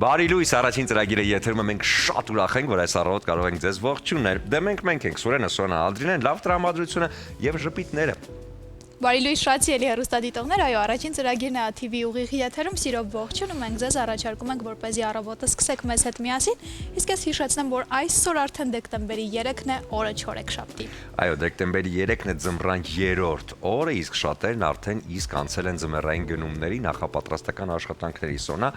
Բարի լույս, առաջին ծրագիրը եթերում մենք շատ ուրախ ենք, որ այս առավոտ կարող ենք ձեզ ողջունել։ Դե մենք ենք Սուրենը, Սոնա, Անդրինեն, լավ տրամադրությունը եւ ժպիտները։ Բարի լույս, շատ սիրելի հեռուստադիտողներ, այո, առաջին ծրագիրն է ATV ուղիղ եթերում, սիրով ողջունում ենք ձեզ, առաջարկում ենք, որպեսզի առավոտը սկսեք մեզ հետ միասին, իսկ ես հիշեցնեմ, որ այսօր արդեն դեկտեմբերի 3-ն է, օրը չորեքշաբթի։ Այո, դեկտեմբերի 3-ն է ձմռան 3-րդ օրը, իսկ շատերն արդեն իսկ անցել են ձմեռային գնումների նախապատրաստական աշխատանքների Սոնա։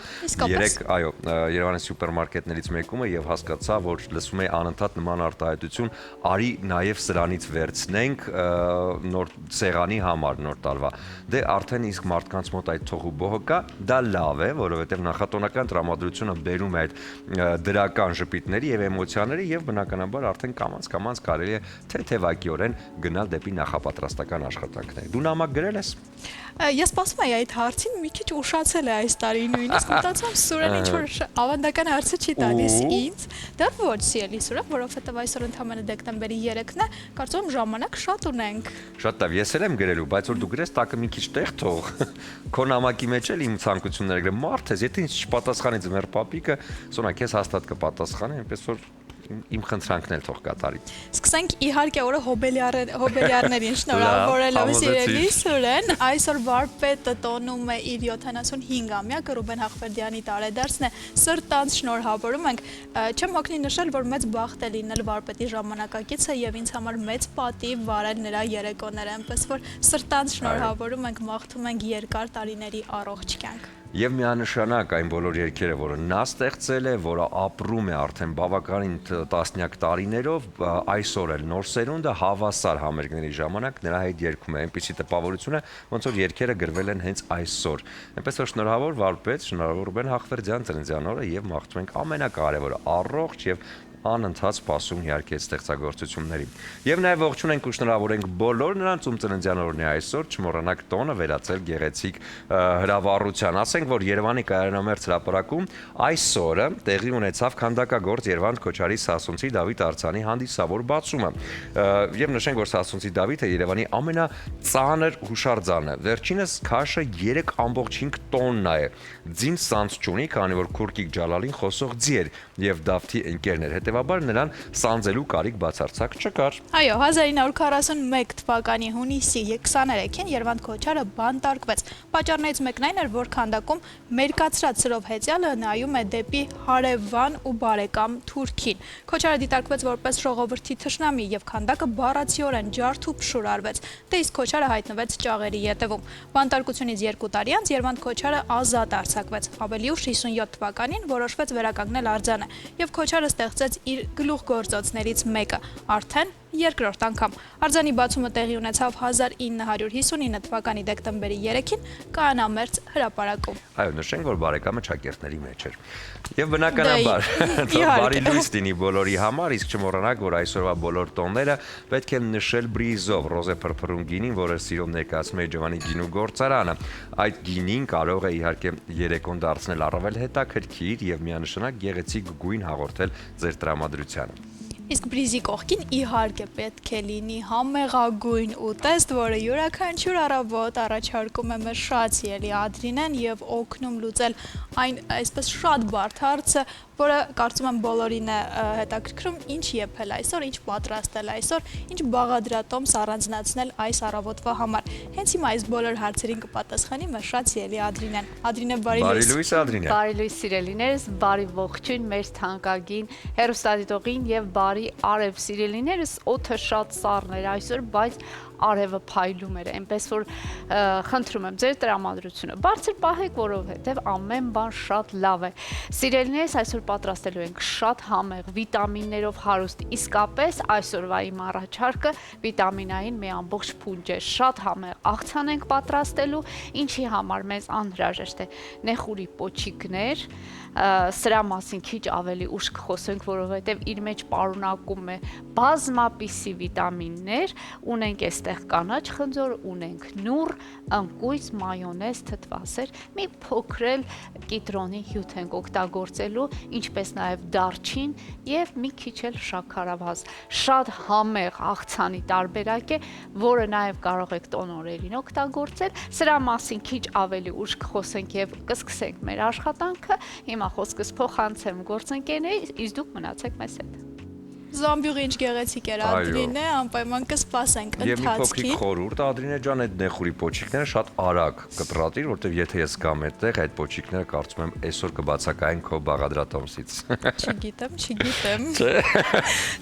Երեք, այո, Երևանի սուպերմարկետներից մեկումը եւ հասկացա, որ լսում էի անընդհատ նման արտահայտություն, արի նաեւ սրանից վերցնենք նոր սեղանի համար նոր տարվա։ Դե արդեն իսկ մարդկանց մոտ այդ թողու բոհը կա, դա լավ է, որովհետև նախատոնական տրամադրությունը բերում է այդ դրական ժպիտների եւ էմոցիաների եւ բնականաբար արդեն կամած կարելի է թեթևակիորեն գնալ դեպի նախապատրաստական աշխատանքներ։ Դու նամակ գրել ես։ Ես սպասում եի այդ հարցին, մի քիչ ուշացել է այս տարի նույնիսկ մտածում Սուրեն ինչ-որ ավանդական հարցը չի տալիս ինձ։ Դա ոչ, սիրելի Սուրեն, որովհետև այսօր ընդամենը դեկտեմբերի 3-ն է, կարծում եմ ժամանակ շատ ունենք։ Շատ լավ, ես էլ եմ գրելու, բայց որ դու գրես տակը մի քիչ տեղ թող։ Քո նամակի մեջ էլ իմ ցանկությունները գրեմ, մարդ ես, եթե ինձ չպատասխանի ձմեռ պապիկը, Սոնա քեզ հաստատ կպատասխանի, այնպես որ իմ խնդրանքն էլ թող կատարի։ Սկսենք իհարկե օրը հոբելյարներին շնորհավորելով սիրելի Սուրեն, այսօր վարպետը տոնում է իր 75-ամյակը, Ռուբեն Հախվերդյանի տարեդարձն է, սրտանց շնորհավորում ենք, չեմ հոգնի նշել, որ մեծ բախտ է լինել վարպետի ժամանակակիցը եւ ինձ համար մեծ պատիվ վարել նրա երեկոները, այնպես որ սրտանց շնորհավորում ենք, մաղթում ենք երկար տարիների առողջ կյանք։ Եվ միանշանակ այն բոլոր երգերը, որը նա ստեղծել է, որը ապրում է արդեն բավականին տասնյակ տարիներով, այսօր էլ նոր սերունդը հավասար համերգների ժամանակ նրա հետ երգում է, այնպիսի տպավորություն է, ոնց որ երգերը գրվել են հենց այսօր։ Այնպես որ շնորհավոր վարպետ, շնորհավոր Ռուբեն Հախվերդյան ծննդյան օրը եւ մաղթում ենք ամենակարևորը առողջ եւ անընդհատ սպասում իհարկե ստեղծագործությունների։ Եվ նաև ողջունենք ու շնորհավորենք բոլոր նրանց, ում ծննդյան օրն է այսօր, չմոռանաք տոնը վերածել գեղեցիկ հրավառության։ Ասենք, որ Երևանի Կայարանամերձ հրապարակում այսօրը տեղի ունեցավ քանդակագործ Երվանդ Քոչարի Սասունցի Դավիթ Արցանի հանդիսավոր բացումը։ Եվ նշենք, որ Սասունցի Դավիթը Երևանի ամենածանր հուշարձանն է։ Վերջինս քաշը 3.5 տոննա է։ Ձին սանց չունի, քանի որ Քուրկիկ Ջալալին խոսող ձի էր եւ Դավթի ընկերն էր։ Հետևաբար նրան սանձելու կարիք բացարձակ չկար։ Այո, 1941 թվականի հունիսի 23-ին Երվանդ Քոչարը բանտարկվեց։ Պատճառներից մեկն այն էր, որ քանդակում մերկացրած սրով հեծյալը նայում է դեպի հարևան ու բարեկամ Թուրքին։ Քոչարը դիտարկվեց որպես ժողովրդի թշնամի եւ քանդակը բառացիորեն ջարդ ու փշուրարվեց։ Դե իսկ Քոչարը հայտնվեց ճաղերի ետևում։ Բանտարկությունից 2 տարի անց Երվանդ Քոչարը ազատ արձակվեց։ Ավելի ուշ 57 թվականին որոշվեց վերականգնել արձանը եւ Քոչարը ստեղծեց իր գլուխգործոցներից մեկը, արդեն երկրորդ անգամ։ Արձանի բացումը տեղի ունեցավ 1959 թվականի դեկտեմբերի 3-ին Կայանամերձ հրապարակում։ Այո, նշենք, որ բարեկամը ճակերտների մեջ էր։ Եվ բնականաբար, բարի լույս լինի բոլորի համար, իսկ չմոռանաք, որ այսօրվա բոլոր տոնները պետք է նշել բրիզով, ռոզե փրփրուն գինին, որը սիրով ներկայացնում է Ջովանի գինու գործարանը։ Այդ գինին կարող է իհարկե երեկոն դարձնել առավել հետաքրքիր եւ միանշանակ գեղեցիկ գույն հաղորդել ձեր տրամադրությանը։ Իսկ բրիզի կողքին իհարկե պետք է լինի համեղագույն ուտեստ, որը յուրաքանչյուր առավոտ առաջարկում է մեր շատ սիրելի Ադրինեն եւ օգնում լուծել այն այսպես շատ բարդ հարցը, որը կարծում եմ բոլորին է հետաքրքրում, ինչ եփել այսօր, ինչ պատրաստել այսօր, ինչ բաղադրատոմս առանձնացնել այս առավոտվա համար։ Հենց հիմա այս բոլոր հարցերին կպատասխանի մեր շատ սիրելի Ադրինեն։ Ադրինե, բարի լույս։ Բարի լույս, Ադրինե։ Բարի լույս, սիրելիներս, բարի ողջույն մեր թանկագին հեռուստադիտողին եւ բարի արև, սիրելիներս, օդը շատ սառն էր այսօր, բայց արևը փայլում էր, այնպես որ խնդրում եմ ձեր տրամադրությունը բարձր պահեք, որովհետև ամեն բան շատ լավ է։ Սիրելիներս, այսօր պատրաստելու ենք շատ համեղ վիտամիններով հարուստ, իսկապես այսօրվա իմ առաջարկը վիտամինային մի ամբողջ փունջ է, շատ համեղ աղցան ենք պատրաստելու, ինչի համար մեզ անհրաժեշտ է նեխուրի պոչիկներ, սրա մասին քիչ ավելի ուշ կխոսենք, որովհետև իր մեջ պարունակում է բազմապիսի վիտամիններ, ունենք այստեղ կանաչ խնձոր, ունենք նուռ, ընկույզ, մայոնեզ, թթվասեր, մի փոքրել կիտրոնի հյութ ենք օգտագործելու, ինչպես նաև դարչին եւ մի քիչ էլ շաքարավազ։ Շատ համեղ աղցանի տարբերակ է, որը նաև կարող եք տոնորերին օգտագործել։ Սրա մասին քիչ ավելի ուշ կխոսենք եւ կսկսենք մեր աշխատանքը։ Հիմա հիմա խոսքս փոխանցեմ գործընկերներին, իսկ դուք մնացեք մեզ հետ։ Զամբյուղի ինչ գեղեցիկ էր Ադրինե, անպայման կսպասենք Եվ մի փոքրիկ ընթացքին։ խորհուրդ Ադրինե ջան, այդ նեխուրի պոչիկները շատ արագ կտրատիր, որտեվ եթե ես գամ այդտեղ, այդ պոչիկները կարծում եմ այսօր կբացակային քո բաղադրատոմսից։ Չգիտեմ։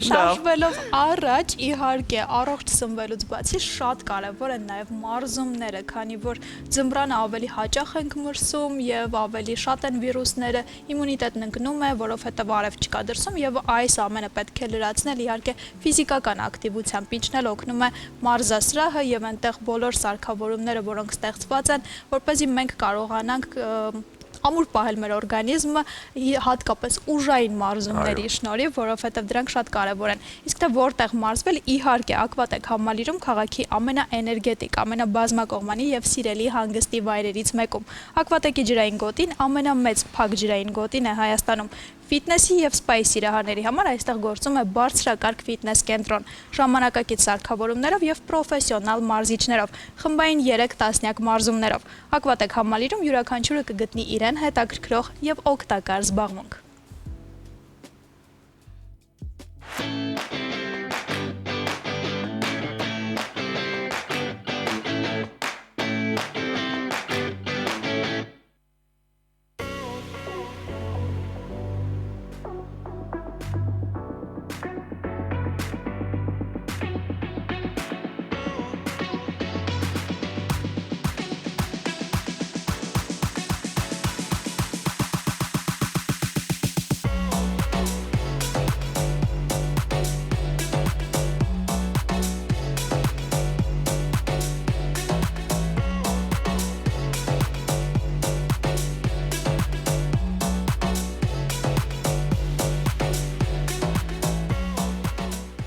Շարժվելով առաջ, իհարկե, առողջ սնվելուց բացի շատ կարևոր են նաև մարզումները, քանի որ ձմռանը ավելի հաճախ ենք մրսում եւ ավելի շատ են վիրուսները, իմունիտետն ընկնում է, որովհետեւ արև չկա դրսում եւ այս ամենը պետք է լրացնել իհարկե ֆիզիկական ակտիվությամբ, ինչն էլ օգնում է մարզասրահը եւ այնտեղ բոլոր սարքավորումները, որոնք ստեղծված են, որպեսզի մենք կարողանանք ամուր պահել մեր օրգանիզմը, հատկապես ուժային մարզումների շնորհիվ, որովհետև դրանք շատ կարևոր են։ Իսկ թե որտեղ մարզվել, իհարկե, Ակվատեկ համալիրում քաղաքի ամենաէներգետիկ, ամենաբազմակողմանի եւ սիրելի հանգստի վայրերից մեկում։ Ակվատեկի ջրային գոտին ամենամեծ փակ ջրային գոտին է Հայաստանում։ Ֆիթնեսի եւ սպայի սիրահարների համար այստեղ գործում է բարձրակարգ ֆիթնես կենտրոն, ժամանակակից սարքավորումներով եւ պրոֆեսիոնալ մարզիչներով, խմբային 3 տասնյակ մարզումներով։ Ակվատեկ համալիրում յուրաքանչյուրը կգտնի իրեն հետաքրքրող եւ օգտակար զբաղմունք։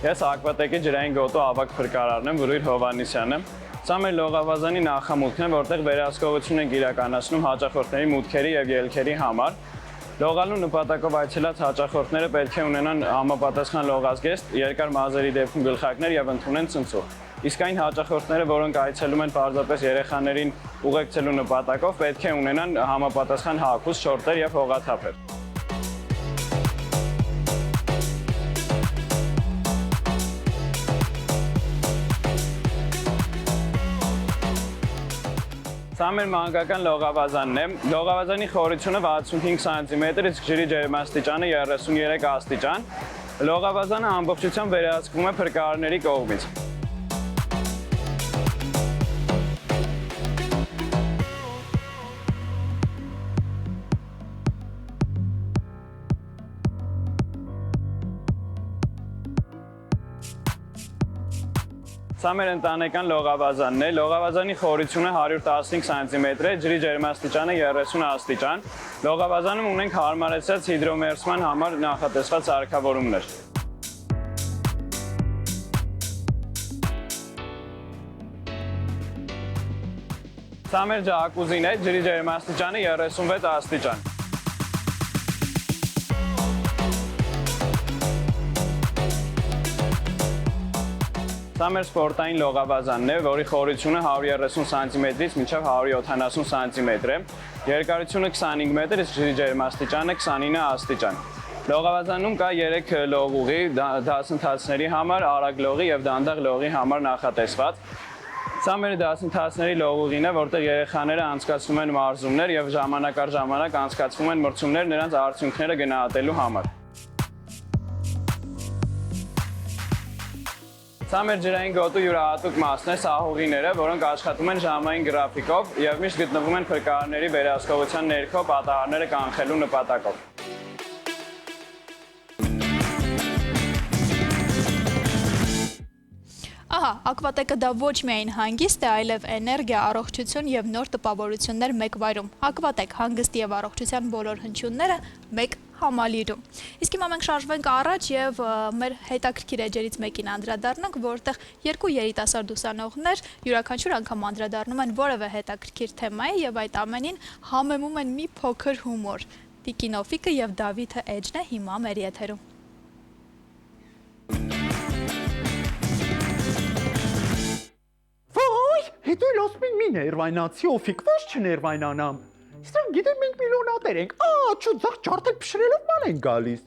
Ես Ակվատեկի ջրային գոտու ավագ փրկարարն եմ, Վրույր Հովհաննիսյանը։ Սա մեր լողավազանի նախամուտքն է, որտեղ վերահսկողություն ենք իրականացնում հաճախորդների մուտքերի եւ ելքերի համար։ Լողալու նպատակով այցելած հաճախորդները պետք է ունենան համապատասխան լողազգեստ, երկար մազերի դեպքում գլխարկներ եւ ընդունեն ցնցող։ Իսկ այն հաճախորդները, որոնք այցելում են պարզապես երեխաներին ուղեկցելու նպատակով, պետք է ունենան համապատասխան հագուստ, շորտեր եւ հողաթափեր։ Սա մեր մանկական լողավազանն է։ Լողավազանի խորությունը 65 սանտիմետր, իսկ ջրի ջերմաստիճանը 33 աստիճան։ Լողավազանը ամբողջությամբ վերահսկվում է փրկարարների կողմից։ Սա մեր ընտանեկան լողավազանն է։ Լողավազանի խորությունը 115 սանտիմետր է, ջրի ջերմաստիճանը 30 աստիճան։ Լողավազանում ունենք հարմարեցած հիդրոմերսման համար նախատեսված սարքավորումներ։ Սա մեր ջակուզին է, ջրի ջերմաստիճանը 36 աստիճան։ Սա մեր սպորտային լողավազանն է, որի խորությունը 130 սանտիմետրից մինչև 170 սանտիմետր է, երկարությունը 25 մետր, իսկ ջրի ջերմաստիճանը 29 աստիճան։ Լողավազանում կա 3 լողուղի, դասընթացների համար, արագ լողի եւ դանդաղ լողի համար նախատեսված։ Սա մեր դասընթացների լողուղին է, որտեղ երեխաները անցկացնում են մարզումներ եւ ժամանակ առ ժամանակ անցկացվում են մրցումներ նրանց արդյունքները գնահատելու համար։ Սա մեր ջրային գոտու յուրահատուկ մասն է, սահուղիները, որոնք աշխատում են ժամային գրաֆիկով եւ միշտ գտնվում են փրկարարների վերահսկողության ներքո պատահարները կանխելու նպատակով։ Ահա, Ակվատեկը դա ոչ միայն հանգիստ է, այլև էներգիա, առողջություն եւ նոր տպավորություններ մեկ վայրում։ Ակվատեք հանգստի եւ առողջության բոլոր հնչյունները մեկ համալիրում։ Իսկ հիմա մենք շարժվենք առաջ եւ մեր հետաքրքիր էջերից մեկին անդրադառնանք, որտեղ երկու երիտասարդ ուսանողներ յուրաքանչյուր անգամ անդրադառնում են որևէ հետաքրքիր թեմայի եւ այդ ամենին համեմում են մի փոքր հումոր։ Տիկին Օֆիկը եւ Դավիթը Էջն է հիմա մեր եթերում։ Վայ, հետո էլ ասում են մի ներվայնացի Օֆիկ, ոչ չներվայնանամ։ Իսկ գիտեմ մենք միլիոնատեր ենք։ Չու ձախ ջարդել փշրելով ման են գալիս։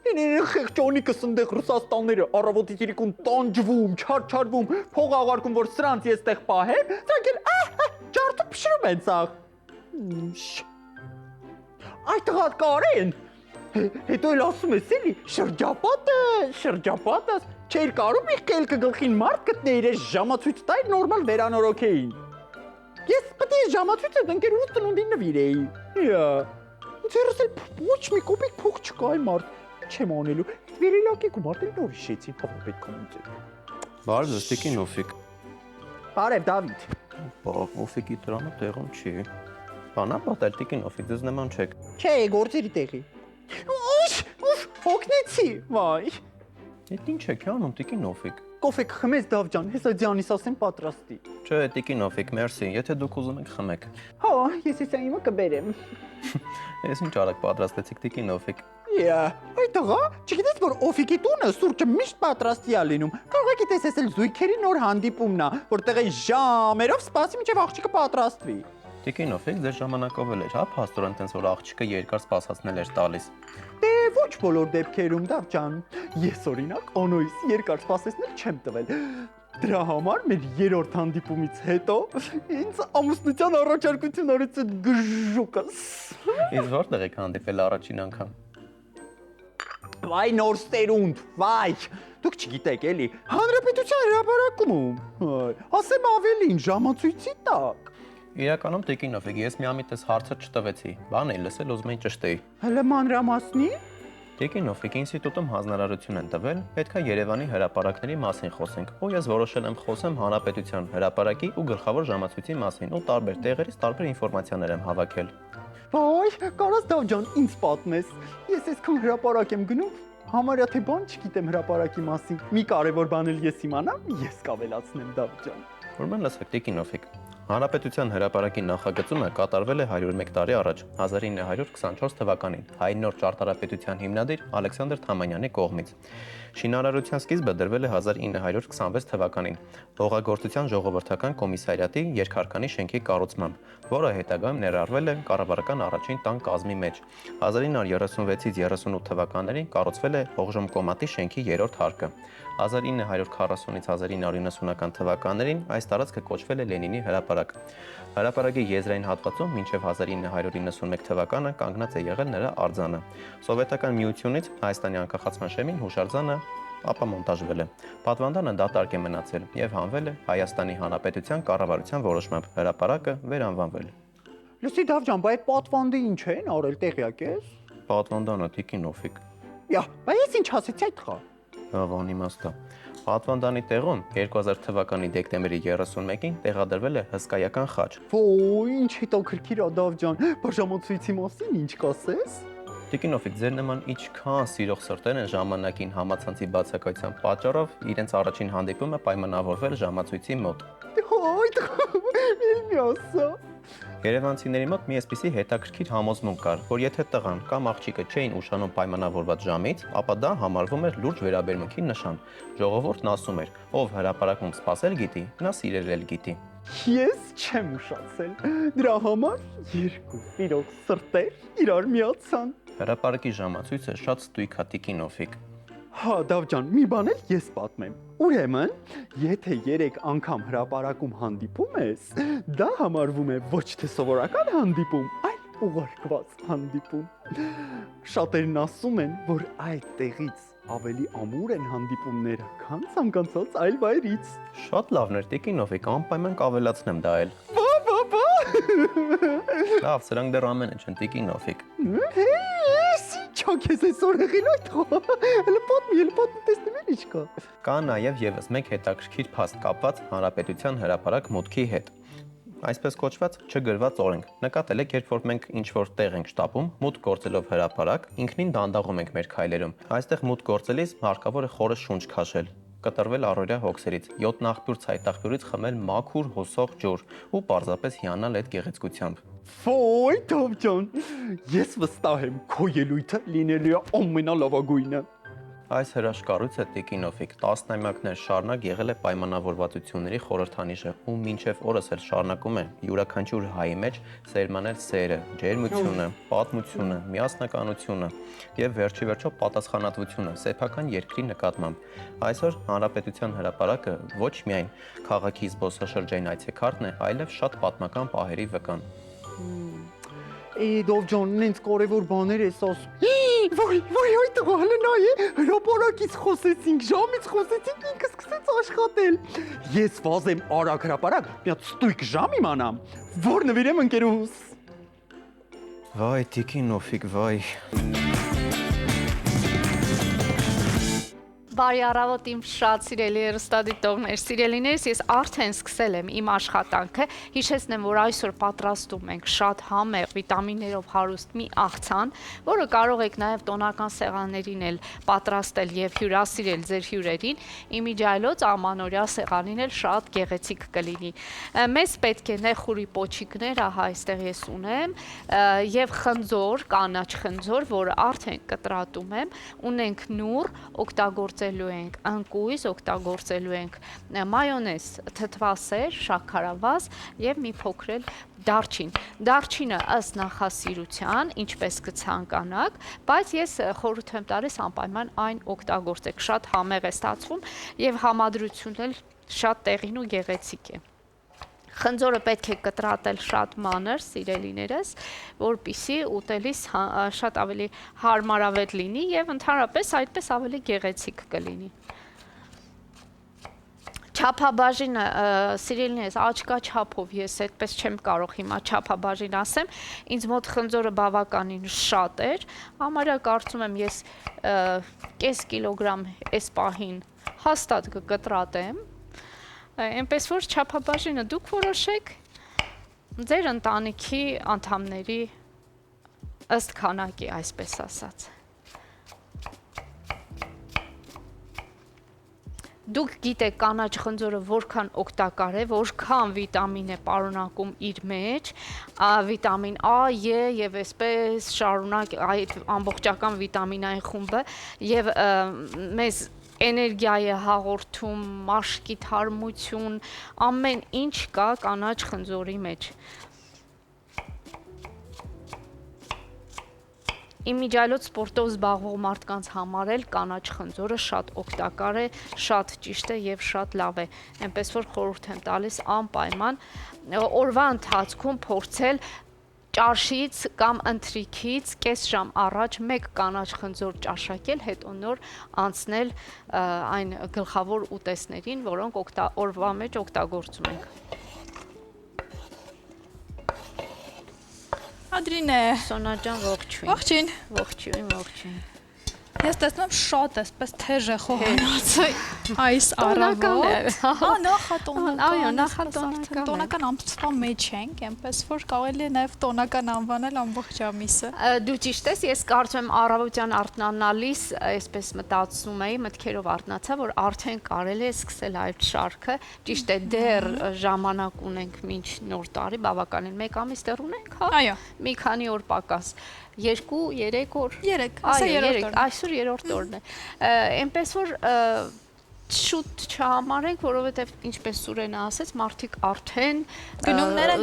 Ինեն խեղճոնիկս ընդեղ Ռուսաստանները առավոտի 3-ուն տանջվում, չարչարվում, փող աղարկում, որ սրանց ես տեղ պահեմ, սրանք էլ ջարդը փշրում են ցախ։ Այդ տղատ կարեն։ Հետո էլ ասում ես էլի, շրջապատը, չէր կարում իր կելքը գլխին մարդ գտներ, ես ժամացույց տայր նորմալ վերանորոգեին։ Ես պետք է ժամացույցը ընկերուց տնունդին նվիրեի։ Ձերս էլ ոչ մի կոպեկ փող չկա այ մարդ։ Ինչ եմ անելու։ Վերելակեք ու մարդը նոր հիշեցին, հավա պետք է ունեցել։ Բարև ձեզ, տիկին Օֆիկ։ Բարև Դավիթ։ Օֆիկի դրամը տեղում չի։ Բանա պատել տիկին Օֆիկ, ձեզ նման չեք։ Չէ, գործերի տեղի։ Ուֆ, հոգնեցի, վայ։ Այդ ինչ եք անում տիկին Օֆիկ։ Կոֆե կխմես Դավջան, հեսա ձյանիս ասեմ պատրաստի։ Չէ, տիկին Օֆիկ, մերսի, եթե դուք ուզում եք խմեք։ Հա, ես հեսա իմը կբերեմ։ Ես ինչ արագ պատրաստեցիք տիկին Օֆիկ։ Այ տղա, չգիտես որ Օֆիկի տունը սուրճը միշտ պատրաստի է լինում։ Կարող եք տեսես էլ զույգերի նոր հանդիպումն է, որտեղ է ժամերով սպասի մինչև աղջիկը պատրաստվի։ Տիկին Օֆիկ, ձեր ժամանակով էլ էր, հա, փաստորեն տենց որ աղջիկը երկար սպասացնել էր տալիս։ Դե ոչ բոլոր դեպքերում Դավջան։ Ես օրինակ Օնոյից երկար սպասեցնել չեմ տվել։ Դրա համար մեր երրորդ հանդիպումից հետո ինձ ամուսնության առաջարկություն արեց այդ գժուկս։ Իսկ որտեղ եք հանդիպել առաջին անգամ։ Վայ նոր ստերունդ, վայ։ Դուք չգիտեք էլի, հանրապետության հրապարակում։ Ասեմ ավելին, ժամացույցի տակ։ Իրականում տիկին Օֆիկ, ես միամիտ էս հարցը չտվեցի։ Բան էի լսել, ուզում էի ճշտեի։ Հələ մանրամասնի։ Տիկին Օֆիկ, ինստիտուտում հանձնարարություն են տվել, պետք է Երևանի հրապարակների մասին խոսենք։ Ու ես որոշել եմ խոսեմ հանրապետության հրապարակի ու գլխավոր ժամացույցի մասին ու տարբեր տեղերից տարբեր ինֆորմացիաներ եմ հավաքել։ Ոայ, կարաս Դավջան, ինձ պատմես։ Ես այսքան հրապարակ եմ գնում, համարյա թե բան չգիտեմ հրապարակի մասին։ Մի կարևոր բան էլ ես իմանամ, ես կավելացնեմ Դավջան։ Ուրեմն լսեք տիկին Օֆիկ։ Հանրապետության հրապարակի նախագծումը կատարվել է 101 տարի առաջ, 1924 թվականին, հայ նոր ճարտարապետության հիմնադիր Ալեքսանդր Թամանյանի կողմից։ Շինարարության սկիզբը դրվել է 1926 թվականին Հողագործության ժողովրդական կոմիսարիատի երկհարկանի շենքի կառուցմամբ, որը հետագայում ներառվել է կառավարական առաջին տան կազմի մեջ։ 1936-ից 38 թվականներին կառուցվել է Հողժոմկոմատի շենքի երրորդ հարկը։ 1940-ից 1990-ական թվականներին այս տարածքը կոչվել է Լենինի հրապարակ։ Հրապարակի եզրային հատվածում մինչև 1991 թվականը կանգնած է եղել նրա արձանը։ Սովետական միությունից Հայաստանի անկախացման շեմին հուշարձանը ապա մոնտաժվել է։ Պատվանդանը դատարկ է մնացել եւ հանվել է Հայաստանի Հանրապետության կառավարության որոշմամբ։ Հրապարակը վերանվանվել։ Լսի Դավջան, բայց այդ պատվանդը ինչ են արել տեղյակ ես։ Պատվանդանը տիկին Օֆիկ։ Բայց ես ինչ ասեցի այդ խա։ Բան իմաստա։ Պատվանդանի տեղում 2000 թվականի դեկտեմբերի 31-ին տեղադրվել է հսկայական խաչ։ Ոյ, ինչ հետաքրքիր է Դավջան։ Բաժամոցույցի մասին ինչ կասես։ Տիկին Օֆիկ, ձեր նման ինչքան սիրող սրտեր են ժամանակին համացանցի բացակայության պատճառով իրենց առաջին հանդիպումը պայմանավորվել ժամացույցի մոտ։ Հայ, մի ասա։ Երևանցիների մոտ մի այսպիսի հետաքրքիր համոզմունք կար, որ եթե տղան կամ աղջիկը չէին ուշանում պայմանավորված ժամից, ապա դա համարվում էր լուրջ վերաբերմունքի նշան։ Ժողովուրդն ասում էր, ով հրապարակում սпасել գիտի, նա սիրել էլ գիտի։ Ես չեմ ուշացել։ Դրա համար երկու սիրող սրտեր իրար միացան։ Հրապարակի ժամացույցը շատ ստույգ է տիկին Օֆիկ։ Հա, Դավջան, մի բան էլ ես պատմեմ։ Ուրեմն, եթե 3 անգամ հրապարակում հանդիպում ես, դա համարվում է ոչ թե սովորական հանդիպում, այլ ուղարկված հանդիպում։ Շատերն ասում են, որ այդ տեղից ավելի ամուր են հանդիպումները, քան ցանկացած այլ վայրից։ Շատ լավն էր տիկին Օֆիկ, անպայման կավելացնեմ դա էլ։ Բա։ Լավ, սրանք դեռ ամենը չեն տիկին Օֆիկ։ Ինչա քեզ այսօր եղել այդ խո։ Հələ պատմի տեսնեմ ինչ կա։ Կա նաև եւս մեկ հետաքրքիր փաստ կապված հանրապետության հրապարակ մուտքի հետ։ Այսպես կոչված չգրված օրենք։ Նկատել եք, երբ որ մենք ինչ-որ տեղ ենք շտապում, մուտք գործելով հրապարակ, ինքնին դանդաղում ենք մեր քայլերում։ Այստեղ մուտք գործելիս հարկավոր է խորը շունչ քաշել, կտրվել առօրյա հոգսերից, 7 աղբյուր ցայտաղբյուրից խմել մաքուր հոսող ջուր ու պարզապես հիանալ այդ գեղեցկությամբ։ Ոյ, Դավջան, ես վստահ եմ, քո ելույթը լինելու է ամենալավագույնը։ Այս հրաշքառույցը Տիկինովիկ 10 տարեկան շարունակ եղել է պայմանավորվածությունների խորհրդանիշը ու մինչև օրս էլ շարունակում է յուրաքանչյուր հայի մեջ սերմանել սերը, ջերմությունը, պատմությունը, միասնականությունը եւ վերջի վերջո պատասխանատվությունը սեփական երկրի նկատմամբ։ Այսօր Հանրապետության հրապարակը ոչ միայն քաղաքի զբոսաշրջային այցեքարտն է, այլև շատ պատմական պահերի վկան։ Դով ջան, նենց կարևոր բաներ ես ասում։ Վայ, այդ տղալը նայ է, հրապարակից խոսեցինք, ժամից խոսեցինք, ինքը սկսեց աշխատել։ Ես վազեմ արագ հրապարակ, մի հատ ստույգ ժամ իմանամ, որ նվիրեմ ընկերուհուս։ Վայ, Տիկինովիկ, վայ։ Բարի առավոտ իմ շատ սիրելի հեռուստադիտողներ, սիրելիներս, ես արդեն սկսել եմ իմ աշխատանքը, հիշեցնեմ, որ այսօր պատրաստում ենք շատ համեղ վիտամիններով հարուստ մի աղցան, որը կարող եք նաև տոնական սեղաններին էլ պատրաստել եւ հյուրասիրել ձեր հյուրերին, իմիջիայլոց ամանորյա սեղանին էլ շատ գեղեցիկ կլինի։ Մեզ պետք է նեխուրի պոչիկներ, ահա այստեղ ես ունեմ, եւ խնձոր, կանաչ խնձոր, որը արդեն կտրատում եմ, ունենք նուռ, օգտագործելու ենք անկույզ, օգտագործելու ենք մայոնեզ, թթվասեր, շաքարավազ եւ մի փոքր դարչին։ Դարչինը ըստ նախասիրության, ինչպես կցանկանաք, բայց ես խորհուրդ եմ տալիս անպայման այն օգտագործեք, շատ համեղ է ստացվում եւ համադրությունն էլ շատ տեղին ու գեղեցիկ է։ Խնձորը պետք է կտրատել շատ մանր, սիրելիներս, որպեսզի ուտելիս շատ ավելի հարմարավետ լինի եւ ընդհանրապես այդպես ավելի գեղեցիկ կլինի։ Չափաբաժինը, սիրելիներս, աչքա չափով ես այդպես չեմ կարող հիմա չափաբաժին ասեմ, ինձ մոտ խնձորը բավականին շատ էր, համարյա կարծում եմ ես կես կիլոգրամ այս պահին հաստատ կկտրատեմ, այնպես որ չափաբաժինը դուք որոշեք ձեր ընտանիքի անդամների ըստ քանակի, այսպես ասած։ Դուք գիտեք կանաչ խնձորը որքան օգտակար է, որքան վիտամին է պարունակում իր մեջ, վիտամին A, E եւ այսպես շարունակ այդ ամբողջական վիտամինային խումբը եւ մեզ էներգիա է հաղորդում, մաշկի թարմություն, ամեն ինչ կա կանաչ խնձորի մեջ։ Իմիջիայլոց սպորտով զբաղվող մարդկանց համար էլ կանաչ խնձորը շատ օգտակար է, շատ ճիշտ է եւ շատ լավ է։ Այնպես որ խորհուրդ եմ տալիս անպայման օրվա ընթացքում փորձել ճաշից կամ ընթրիքից կես ժամ առաջ մեկ կանաչ խնձոր ճաշակել, հետո նոր անցնել այն գլխավոր ուտեստներին, որոնք օրվա մեջ օգտագործում ենք։ Ադրինե, Սոնա ջան, ողջույն։ ողջույն։ Ողջույն։ Ես տեսնում եմ շատ էսպես թեժ է խոհանոցը այս առավոտ։ Նախատոնական։ Այո, նախատոնական։ Տոնական ամսվա մեջ ենք, այնպես որ կարելի է նաև տոնական անվանել ամբողջ ամիսը։ Դու ճիշտ ես, ես կարծում եմ առավոտյան արթնանալիս այսպես մտածում էի, մտքերով արթնացա, որ արդեն կարելի է սկսել այդ շարքը։ Ճիշտ է, դեռ ժամանակ ունենք մինչ նոր տարի, բավականին 1 ամիս դեռ ունենք, հա։ Այո։ Մի քանի օր պակաս։ 2-3 օր։ 3, ասա 3 օր։ Այսօր 3-րդ օրն է։ Այնպես որ շուտ չհամարենք, որովհետև ինչպես Սուրենը ասեց, մարդիկ արդեն գնումները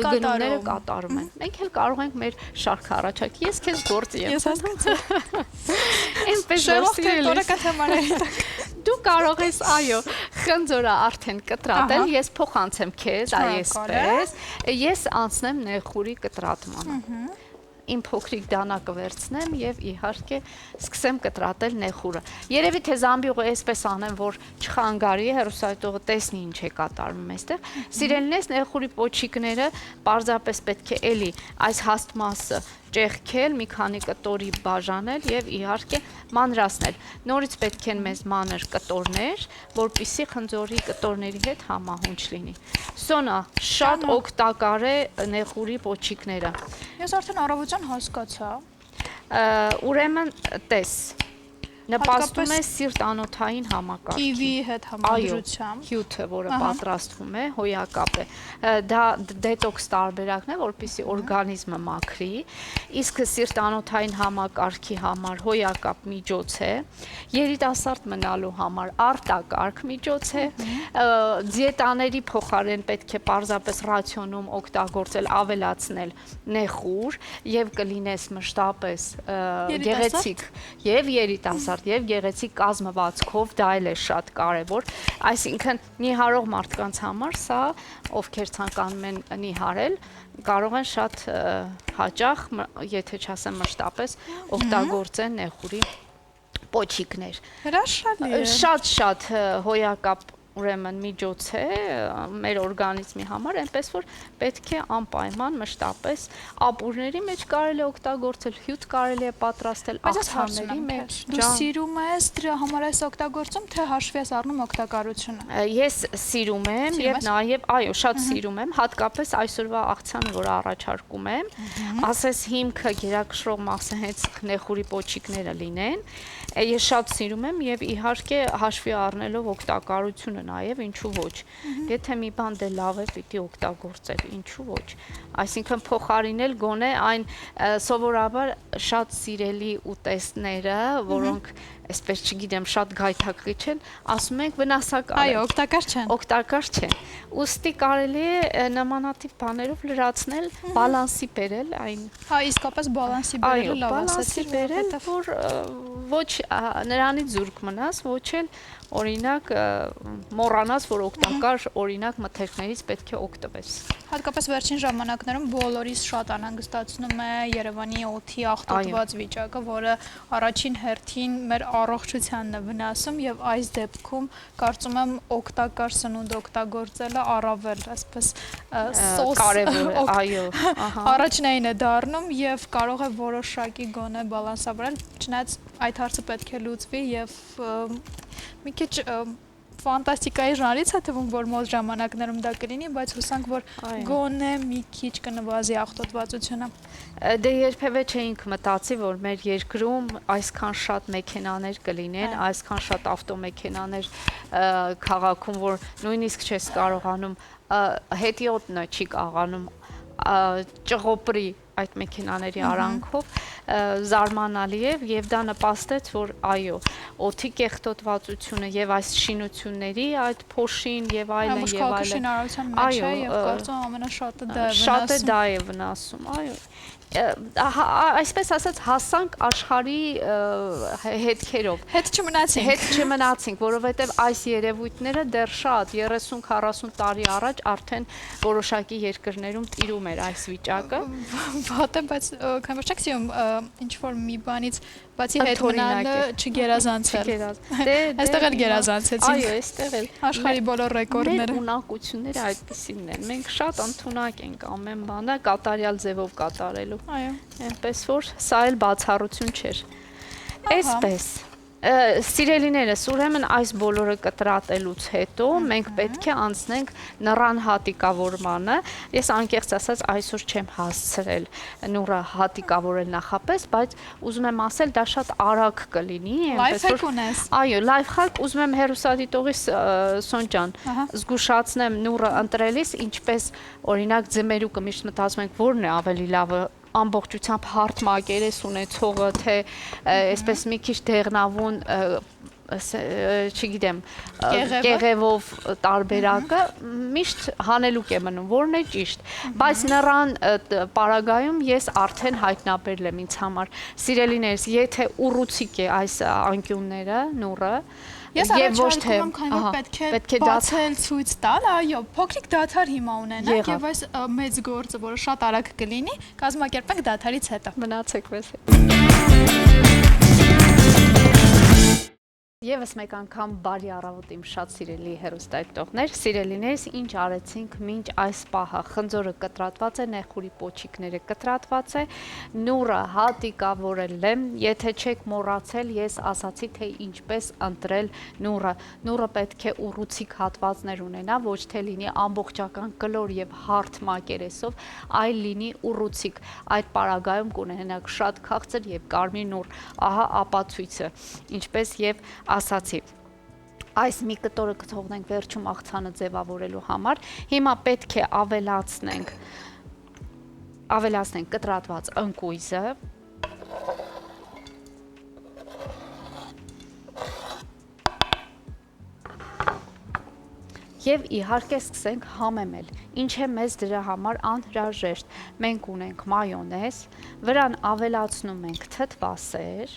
կատարում են։ Մենք էլ կարող ենք մեր շարքը առաջարկել։ Ես քեզ գործի եմ։ Ես հասկացա։ Այնպես դու կարող ես, այո, խնձորը արդեն կտրատել, ես փոխանցեմ քեզ, այսպես։ Ես անցնեմ նեխուրի կտրատմանը։ Իմ փոքրիկ դանակը վերցնեմ եւ իհարկե սկսեմ կտրատել նեխուրը։ Երևի թե զամբյուղը այսպես անեմ, որ չխանգարի, հեռուստադիտողը տեսնի ինչ է կատարվում այստեղ։ Սիրելիներս, նեխուրի պոչիկները պարզապես պետք է էլի այս հաստ մասը ճեղքել, մի քանի կտորի բաժանել եւ իհարկե մանրացնել։ Նորից պետք են մեզ մանր կտորներ, որպեսզի խնձորի կտորների հետ համահունչ լինի։ Սոնա, շատ օգտակար է նեխուրի պոչիկները։ Ես արդեն առավոտյան հասկացա։ Ուրեմն տես։ Նպաստում է սիրտ-անոթային համակարգին։ Կիվի հետ համադրությամբ։ Հյութը, որը պատրաստվում է, հոյակապ է։ Դա դետոքս տարբերակն է, որպեսզի օրգանիզմը մաքրի, իսկ սիրտ-անոթային համակարգի համար հոյակապ միջոց է, երիտասարդ մնալու համար արտակարգ միջոց է, դիետաների փոխարեն պետք է պարզապես ռացիոնում օգտագործել, ավելացնել նեխուր եւ կլինես մշտապես գեղեցիկ եւ երիտասարդ եւ գեղեցիկ կազմվածքով, դա էլ է շատ կարեւոր, այսինքն նիհարող մարդկանց համար սա, ովքեր ցանկանում են նիհարել, կարող են շատ հաճախ, եթե չասեմ մշտապես, օգտագործեն նեխուրի պոչիկներ։ Հրաշալի է։ Շատ հոյակապ ուրեմն միջոց է մեր օրգանիզմի համար, այնպես որ պետք է անպայման մշտապես ապուրների մեջ կարելի է օգտագործել, հյութ կարելի է պատրաստել աղցանների մեջ։ Դու սիրում ես դրա համար այս օգտագործում, թե հաշվի ես առնում օգտակարությունը։ Ես սիրում եմ եւ նաեւ, այո, շատ սիրում եմ, հատկապես այսօրվա աղցանը, որ առաջարկում եմ, ասես հիմքը գերակշռող մասը հենց նեխուրի պոչիկները լինեն, ես շատ սիրում եմ եւ իհարկե հաշվի առնելով օգտակարությունը նաև ինչու ոչ։ Եթե մի բան դե լավ է, պիտի օգտագործել, ինչու ոչ։ Այսինքն փոխարինել գոնե այն սովորաբար շատ սիրելի ուտեստները, որոնք այսպես չգիտեմ, շատ գայթակղիչ են, ասում ենք վնասակար են։ Այո, օգտակար չեն։ Օգտակար չեն։ Ուստի կարելի է նմանատիպ բաներով լրացնել, բալանսի բերել այն։ Հա, իսկապես բալանսի բերելը լավ ասացիր, բերել, որ ոչ նրանից զուրկ մնաս, ոչ էլ օրինակ մոռանաս, որ օգտակար օրինակ մթերքներից պետք է օգտվես։ Հատկապես վերջին ժամանակներում բոլորիս շատ անհանգստացնում է Երևանի օդի աղտոտված վիճակը, որը առաջին հերթին մեր առողջությանն է վնասում եւ այս դեպքում կարծում եմ օգտակար սնունդ օգտագործելը առավել այսպես սոս կարևոր է, այո, առաջնային է դառնում եւ կարող է որոշակի գոնե բալանսավորել, չնայած այդ հարցը պետք է լուծվի եւ մի քիչ ֆանտաստիկայի ժանրից է թվում, որ մոտ ժամանակներում դա կլինի, բայց հուսանք, որ գոնե մի քիչ կնվազի աղտոտվածությունը։ Դե երբևէ չէինք մտածի, որ մեր երկրում այսքան շատ մեքենաներ կլինեն, այսքան շատ ավտոմեքենաներ քաղաքում, որ նույնիսկ չես կարողանում հետիոտնը չի կարողանում ճղոպրի այդ մեքենաների արանքով զարմանալի է եւ դա նպաստեց, որ այո, օդի կեղտոտվածությունը եւ այս շինությունների այդ փոշին եւ այլն եւ այլն շինարարության մեջ է եւ կարծում ամենաշատը դա է վնասում։ Շատ է դա է վնասում, այո։ Այսպես ասած հասանք աշխարհի հետքերով։ Հետ չմնացինք, որովհետև այս երևույթները դեռ շատ 30-40 տարի առաջ արդեն որոշակի երկրներում տիրում էր այս վիճակը։ Վատը, բայց քանի որ չեք սիրում ինչ որ մի բանից բացի հետ մնալը չգերազանցել։ Այստեղ էլ գերազանցեցինք։ Այո, այստեղ էլ աշխարհի բոլոր ռեկորդները։ Մեր ունակությունները այդպիսինն են։ Մենք շատ ընդունակ ենք ամեն բանը կատարյալ ձևով կատարելու։ Այո։ Այնպես որ սա էլ բացառություն չէր։ Այսպես Սիրելիներս, ուրեմն այս բոլորը կտրատելուց հետո մենք պետք է անցնենք նռան հատիկավորմանը։ Ես անկեղծ ասած այսօր չեմ հասցրել նուռը հատիկավորել նախապես, բայց ուզում եմ ասել դա շատ արագ կլինի, Լայֆհեք ունես։ Այո, լայֆհակ ուզում եմ հերոսադիտողիս Սոն ջան, զգուշացնեմ նուռը ընտրելիս, ինչպես օրինակ ձմերուկը միշտ մտածում ենք որն է ավելի լավը ամբողջությամբ հարթ մակերես ունեցողը, թե այսպես մի քիչ դեղնավուն, չգիտեմ, կեղևով տարբերակը միշտ հանելուկ է մնում, որն է ճիշտ, բայց նռան պարագայում ես արդեն հայտնաբերել եմ ինձ համար։ Սիրելիներս, եթե ուռուցիկ է այս անկյունները, նուռը, Ես առաջարկում եմ, քանի որ պետք է բացել ցույց տալ, այո, փոքրիկ դադար հիմա ունենանք եւ այս մեծ գործը, որը շատ արագ կլինի, կազմակերպենք դադարից հետո։ Մնացեք մեզ հետ։ Եվս մեկ անգամ բարի առավոտ իմ շատ սիրելի հեռուստադիտողներ, սիրելիներս, ինչ արեցինք մինչ այս պահը։ Խնձորը կտրատված է, նեխուրի պոչիկները կտրատված է, նուրը հատիկավորել եմ, եթե չեք մոռացել, ես ասացի, թե ինչպես ընտրել նուրը։ Նուրը պետք է ուռուցիկ հատվածներ ունենա, ոչ թե լինի ամբողջական կլոր եւ հարթ մակերեսով, այլ լինի ուռուցիկ։ Այդ պարագայում կունենաք շատ քաղցր եւ կարմիր նուր։ Ահա ապացույցը, ինչպես եւ ասացի, այս մի կտորը կթողնենք վերջում աղցանը ձևավորելու համար, հիմա պետք է ավելացնենք կտրատված ընկույզը, և իհարկե սկսենք համեմել, ինչ է մեզ դրա համար անհրաժեշտ, մենք ունենք մայոնեզ, վրան ավելացնում ենք թթվասեր,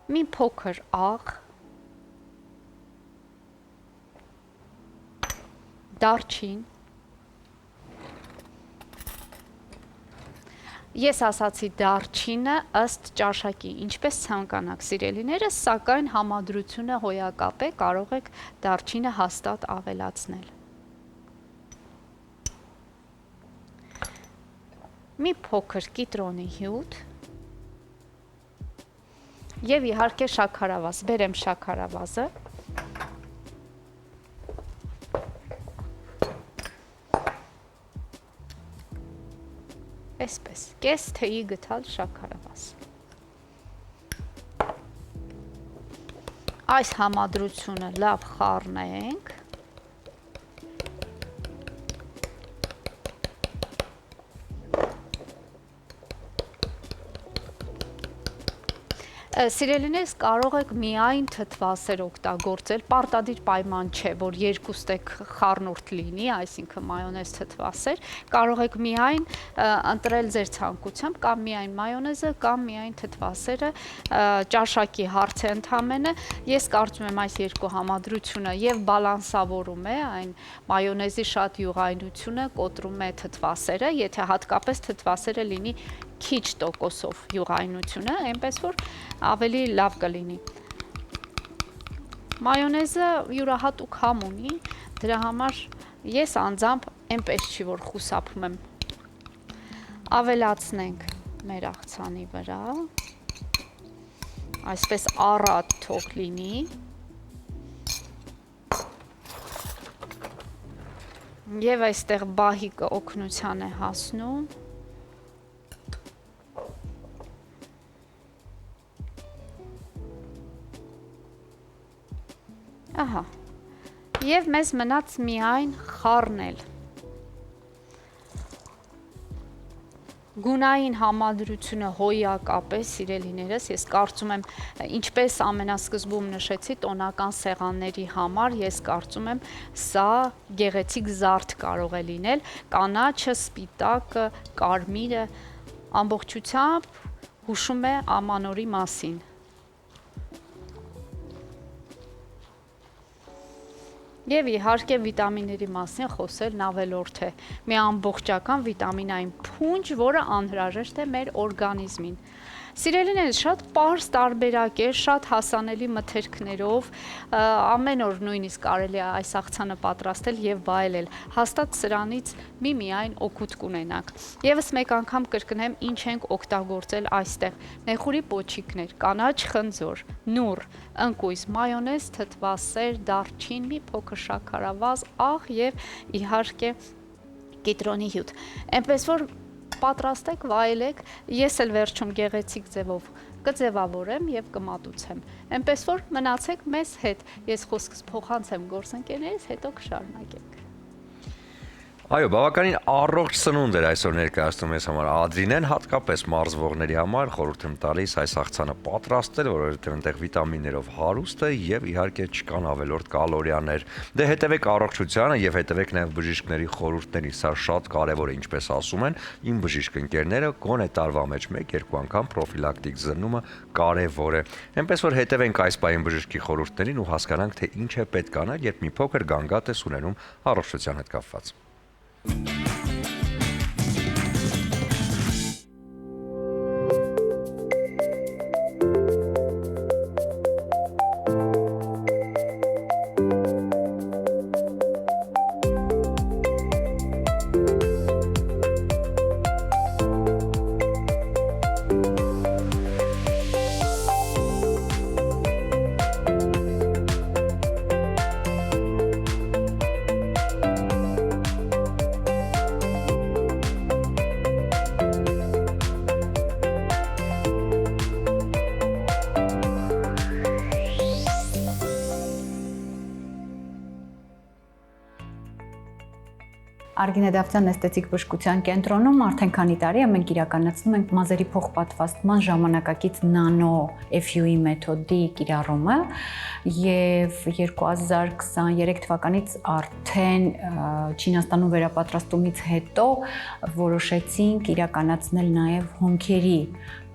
մի փոքր աղ, դարչին, ես ասացի դարչինը ըստ ճաշակի, ինչպես ցանկանաք սիրելիներս, սակայն համադրությունը հոյակապ է, կարող եք դարչինը հաստատ ավելացնել։ Մի փոքր կիտրոնի հյութ, և իհարկե շաքարավազ, բերեմ շաքարավազը, այսպես, կես թեյի գթալ շաքարավազ։ Այս համադրությունը լավ խառնենք, Սիրելիներս կարող եք միայն թթվասեր օգտագործել, պարտադիր պայման չէ, որ երկուստեք խառնուրդ լինի, այսինքն մայոնեզ թթվասեր, կարող եք միայն ընտրել ձեր ցանկությամբ, կամ միայն մայոնեզը, կամ միայն թթվասերը, ճաշակի հարց է ընդամենը, ես կարծում եմ այս երկու համադրությունը և բալանսավորում է այն մայոնեզի շատ յուղայնությունը, կոտրում է թթվասերը, եթե հատկապես թթվասերը լինի քիչ տոկոսով յուղայնությունը, այնպես որ ավելի լավ կլինի։ Մայոնեզը յուրահատուկ համ ունի, դրա համար ես անձամբ այնպես չի, որ խուսափում եմ։ Ավելացնենք մեր աղցանի վրա, այսպես առատ թող լինի, և այստեղ բահիկը օգնության է հասնում, ահա, և մեզ մնաց միայն խառնել։ Գունային համադրությունը հոյակապ է, սիրելիներս, ես կարծում եմ, ինչպես ամենասկզբում նշեցի տոնական սեղանների համար, ես կարծում եմ, սա գեղեցիկ զարդ կարող է լինել, կանաչը, սպիտակը, կարմիրը, ամբողջությամբ հուշում է ամանորի մասին։ Եվ իհարկե վիտամինների մասին խոսելն ավելորդ է, մի ամբողջական վիտամինային փունջ, որը անհրաժեշտ է մեր օրգանիզմին։ Սիրելիներս, շատ պարզ տարբերակ է, շատ հասանելի մթերքներով, ամեն օր նույնիսկ կարելի է այս աղցանը պատրաստել և վայելել, հաստատ սրանից միայն օգուտ կունենաք։ Եվս մեկ անգամ կրկնեմ, ինչ ենք օգտագործել այստեղ, նեխուրի պոչիկներ, կանաչ խնձոր, նուռ, ընկույզ, մայոնեզ, թթվասեր, դարչին, մի փոքր շաքարավազ, աղ և իհարկե կիտրոնի հյութ, այնպես որ պատրաստեք, վայելեք, ես էլ վերջում գեղեցիկ ձևով կձևավորեմ և կմատուցեմ, այնպես որ մնացեք մեզ հետ, ես խոսքս փոխանցեմ գործընկերներիս, հետո կշարունակենք։ Այո, բավականին առողջ սնունդ էր այսօր ներկայացնում ես համար Ադրինեն, հատկապես մարզվողների համար խորհուրդ եմ տալիս այս աղցանը պատրաստել, որովհետև այնտեղ վիտամիններով հարուստ է եւ իհարկե չկան ավելորդ կալորիաներ։ Դե հետևեք առողջությանը եւ հետևեք նաեւ բժիշկների խորհուրդներին, սա շատ կարեւոր է, ինչպես ասում են իմ բժիշկ ընկերները, գոնե տարվա մեջ 1-2 անգամ պրոֆիլակտիկ զննումը կարեւոր է։ Էնպես որ հետևենք այս պահին բժշկի խորհուրդներին ու հասկանանք, թե ինչ է պետք անել, երբ մի փոքր գանգատ ես ունենում առողջության հետ կապված։ Արգինեդավթյան էսթետիկ բժշկության կենտրոնում արդեն քանի տարի է մենք իրականացնում ենք մազերի փոխպատվաստման ժամանակակից նանո FU-ի մեթոդի կիրառումը եւ 2023 թվականից արդեն Չինաստանում վերապատրաստումից հետո որոշեցինք իրականացնել նաեւ հոնքերի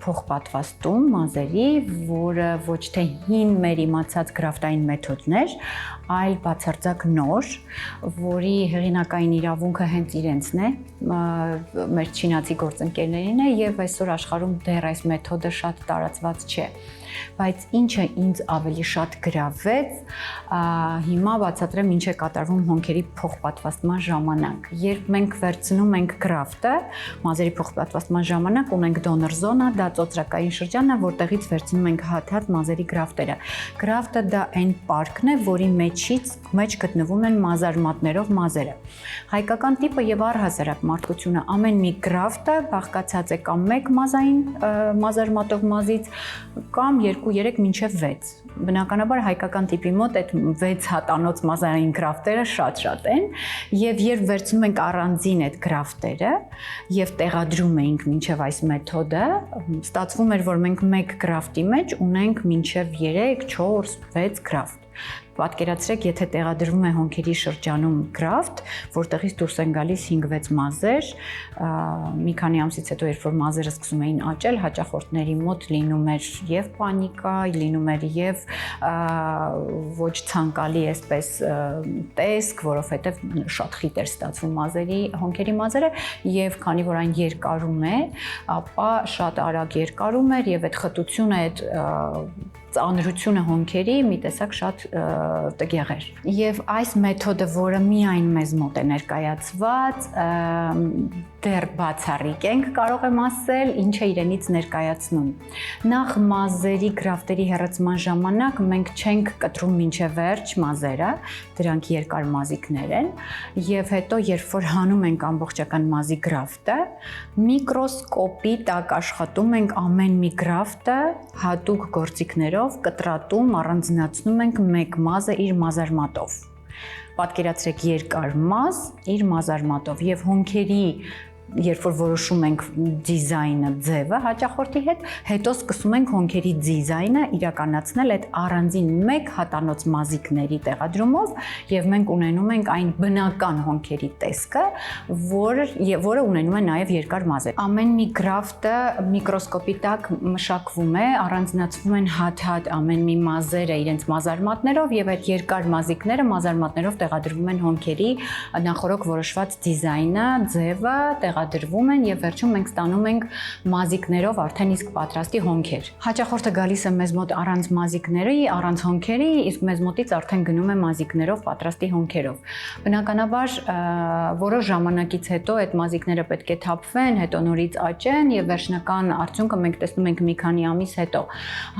փոխպատվաստում մազերի, որը ոչ թե հին մեր իմացած գրաֆտային մեթոդներ, այլ բացարձակ նոր, որի հեղինակային իրավունքը հենց իրենցն է, մեր չինացի գործընկերներին է եւ այսօր աշխարհում դեռ այս մեթոդը շատ տարածված չէ։ Բայց ինչը ինձ ավելի շատ գրավեց, հիմա բացատրեմ ինչ է կատարվում հոնքերի փոխպատվաստման ժամանակ։ Երբ մենք վերցնում ենք գրաֆտը, մազերի փոխպատվաստման ժամանակ ունենք դոնոր զոնա, դա ծոծրակային շրջանն է, որտեղից վերցնում ենք հատ մազերի գրաֆտերը։ Գրաֆտը դա այն պարկն է, որի մեջ գտնվում են մազարմատներով մազերը։ Հայկական տիպը եւ առհասարակ մարդկությունը ամեն մի գրաֆտը բաղկացած է կամ 1 մազային մազարմատով մազից կամ 2-3 մինչև 6։ Բնականաբար հայկական տիպի մոտ այդ 6 հատանոց մազային գրաֆտերը շատ են եւ երբ վերցնում ենք առանձին այդ գրաֆտերը եւ տեղադրում էինք մինչև այս մեթոդը, ստացվում էր, որ մենք 1 գրաֆտի մեջ ունենք մինչև 3, 4, 6 գրաֆտ։ Պատկերացրեք, եթե տեղադրվում է հոնքերի շրջանում գրաֆտ, որտեղից դուրս են գալիս 5-6 մազեր, մի քանի ամսից հետո երբ որ մազերը սկսում էին աճել, հաճախորդների մոտ լինում էր եւ պանիկա, լինում էր եւ ոչ ցանկալի այսպես տեսք, որովհետեւ շատ խիտ էր ստացվում մազերի, հոնքերի մազերը եւ քանի որ այն երկարում է, ապա շատ արագ երկարում էր եւ այդ խտությունը, այդ ծանրությունը հոնքերի մի տեսակ շատ տգեղ էր։ Եվ այս մեթոդը, որը միայն մեզ մոտ է ներկայացված, դեռ բացառիկ ենք, կարող եմ ասել, ինչ է իրենից ներկայացնում։ Նախ մազերի գրաֆտերի հեռացման ժամանակ մենք չենք կտրում մինչև վերջ մազերը, դրանք երկար մազիկներ են, եւ հետո երբ որ հանում ենք ամբողջական մազի գրաֆտը, միկրոսկոպի տակ աշխատում ենք ամեն մի գրաֆտը հատուկ գործիքներով կտրատում, առանձնացնում ենք մեկ մազը իր մազարմատով։ Պատկերացրեք երկար մազ իր մազարմատով եւ հոնքերի երբ որ որոշում ենք դիզայնը, ձևը հաճախորդի հետ, հետո սկսում ենք հոնքերի դիզայնը իրականացնել այդ առանձին 1 հատանոց մազիկների տեղադրումով եւ մենք ունենում ենք այն բնական հոնքերի տեսքը, որը ունենում է նաեւ երկար մազեր։ Ամեն մի գրաֆտը միկրոսկոպի տակ մշակվում է, առանձնացվում են հատ ամեն մի մազերը իրենց մազարմատներով եւ այդ երկար մազիկները մազարմատներով տեղադրվում են հոնքերի նախորոք որոշված դիզայնը, ձևը տեղադրվում են եւ վերջում մենք ստանում ենք մազիկներով արդեն իսկ պատրաստի հոնքեր։ Հաճախորդը գալիս է մեզ մոտ առանց մազիկների, առանց հոնքերի, իսկ մեզ մոտից արդեն գնում է մազիկներով պատրաստի հոնքերով։ Բնականաբար որոշ ժամանակից հետո այդ մազիկները պետք է թափվեն, հետո նորից աճեն եւ վերջնական արդյունքը մենք տեսնում ենք մի քանի ամիս հետո։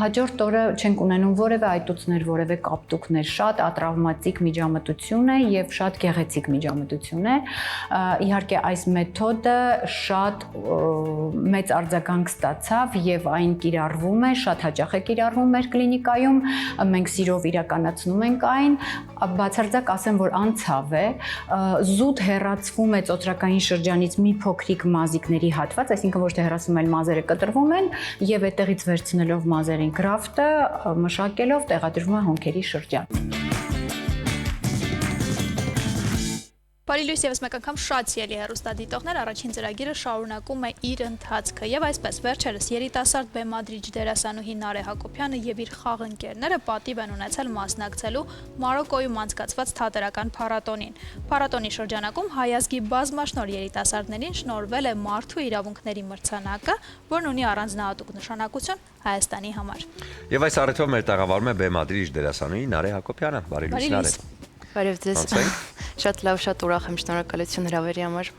Հաջորդ օրը չենք ունենում որևէ այտուցներ, որևէ կապտուկներ, շատ ատրավմատիկ միջամտություն է եւ շատ գեղեցիկ միջամտություն է։ Իհարկե այս մեթոդը շատ մեծ արձագանք ստացավ եւ այն կիրառվում է, շատ հաճախ է կիրառվում մեր կլինիկայում, մենք սիրով իրականացնում ենք այն, բացարձակ ասեմ, որ անցավ է, զուտ հեռացվում է ծոծրակային շրջանից մի փոքրիկ մազիկների հատված, այսինքն ոչ թե հեռացվում, այլ մազերը կտրվում են եւ այդտեղից վերցնելով մազերին գրաֆտը, մշակելով տեղադրվում է հոնքերի շրջան։ Բարի լույս եւս մեկ անգամ շատ սիրելի հեռուստադիտողներ, առաջին ծրագիրը շարունակում է իր ընթացքը եւ այսպես վերջերս երիտասարդ բեմադրիչ դերասանուհի Նարե Հակոբյանը եւ իր խաղընկերները պատիվ են ունեցել մասնակցելու Մարոկոյում անցկացված թատերական փառատոնին։ Փառատոնի շրջանակում հայազգի բազմաշնորհ երիտասարդներին շնորհվել է Մարդու իրավունքների մրցանակը, որն ունի առանձնահատուկ նշանակություն Հայաստանի համար։ Եվ այս առիթով մեր տաղավարում է բեմադրիչ դերասանուհի Նարե Հակոբյանը։ Բարի լույս Նարե։ Բարև ձեզ։ Շատ լավ, շատ ուրախ եմ, շնորհակալություն հրավերի համար։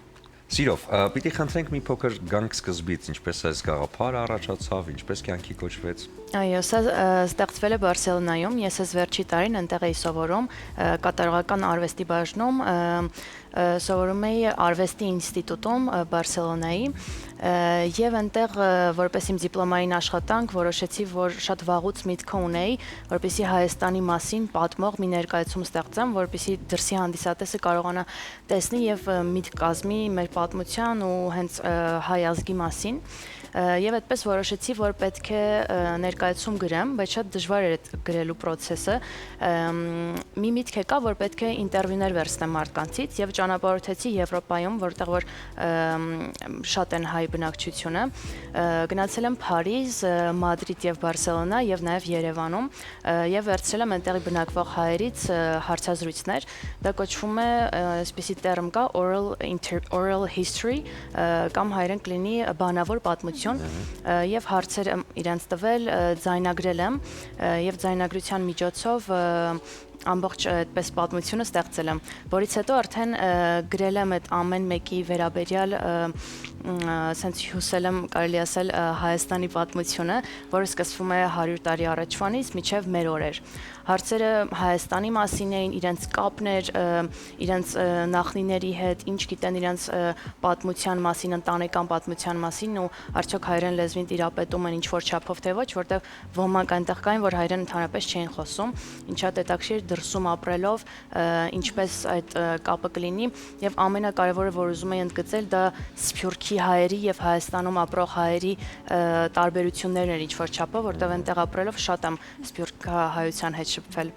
Սիրով, պիտի խնդրենք մի փոքր գանք սկզբից, ինչպես այս գաղափարը առաջացավ, ինչպես կյանքի կոչվեց։ Այո, սա ստեղծվել է Բարսելոնայում, ես ես վերջի տարին այնտեղ էի սովորում, կատարողական արվեստի բաժնում, սովորում էի արվեստի ինստիտուտում Բարսելոնայի Եվ այնտեղ որպես իմ դիպլոմային աշխատանք որոշեցի, որ շատ վաղուց միտքը ունեի, որպեսզի Հայաստանի մասին պատմող մի ներկայացում ստեղծեմ, որպեսզի դրսի հանդիսատեսը կարողանա տեսնի եւ միտք կազմի մեր պատմության ու հենց հայ ազգի մասին։ Եվ այդպես որոշեցի, որ պետք է ներկայացում գրեմ, բայց շատ դժվար էր այդ գրելու process-ը։ Մի միտք եկա, որ պետք է ինտերվյուներ վերցնեմ մարդկանցից եւ ճանապարհորդեցի Եվրոպայում, որտեղ որ շատ են հայ բնակչությունը։ Գնացել եմ Փարիզ, Մադրիդ եւ Բարսելոնա եւ նաեւ Երևանում եւ վերցրել եմ այնտեղի բնակվող հայերից հարցազրույցներ։ Դա կոչվում է, այսպիսի տերմ կա oral history կամ հայերեն կլինի բանավոր պատմություն եւ հարցեր իրենց տվել, ձայնագրել եմ եւ ձայնագրության միջոցով ամբողջ այդպես պատմությունը ստեղծել եմ, որից հետո արդեն գրել եմ այդ ամեն մեկի վերաբերյալ սենց հյուսել եմ, կարելի ասել, Հայաստանի պատմությունը, որը սկսվում է 100 տարի առաջվանից մինչև մեր օրեր։ Հարցերը Հայաստանի մասին էին, իրենց կապն էր, իրենց նախնիների հետ, ինչ գիտեն իրենց պատմության մասին, ընտանեկան պատմության մասին ու արդյոք հայերեն լեզվին տիրապետում են ինչ-որ չափով թե ոչ, որտեղ ոմանք այնտեղ կային, որ հայերեն ընդհանրապես չէին խոսում, ինչա հետաքրքիր դրսում ապրելով, ինչպես այդ կապը կլինի, եւ ամենակարևորը, որ ուզում եի ընդգծել, դա Սփյուռքի հայերի եւ Հայաստանում ապրող հայերի տարբերություններն էր ինչ-որ չափով, որտեղ այնտեղ ապրելով շատ եմ սփյուռքահայության հետ շփվել։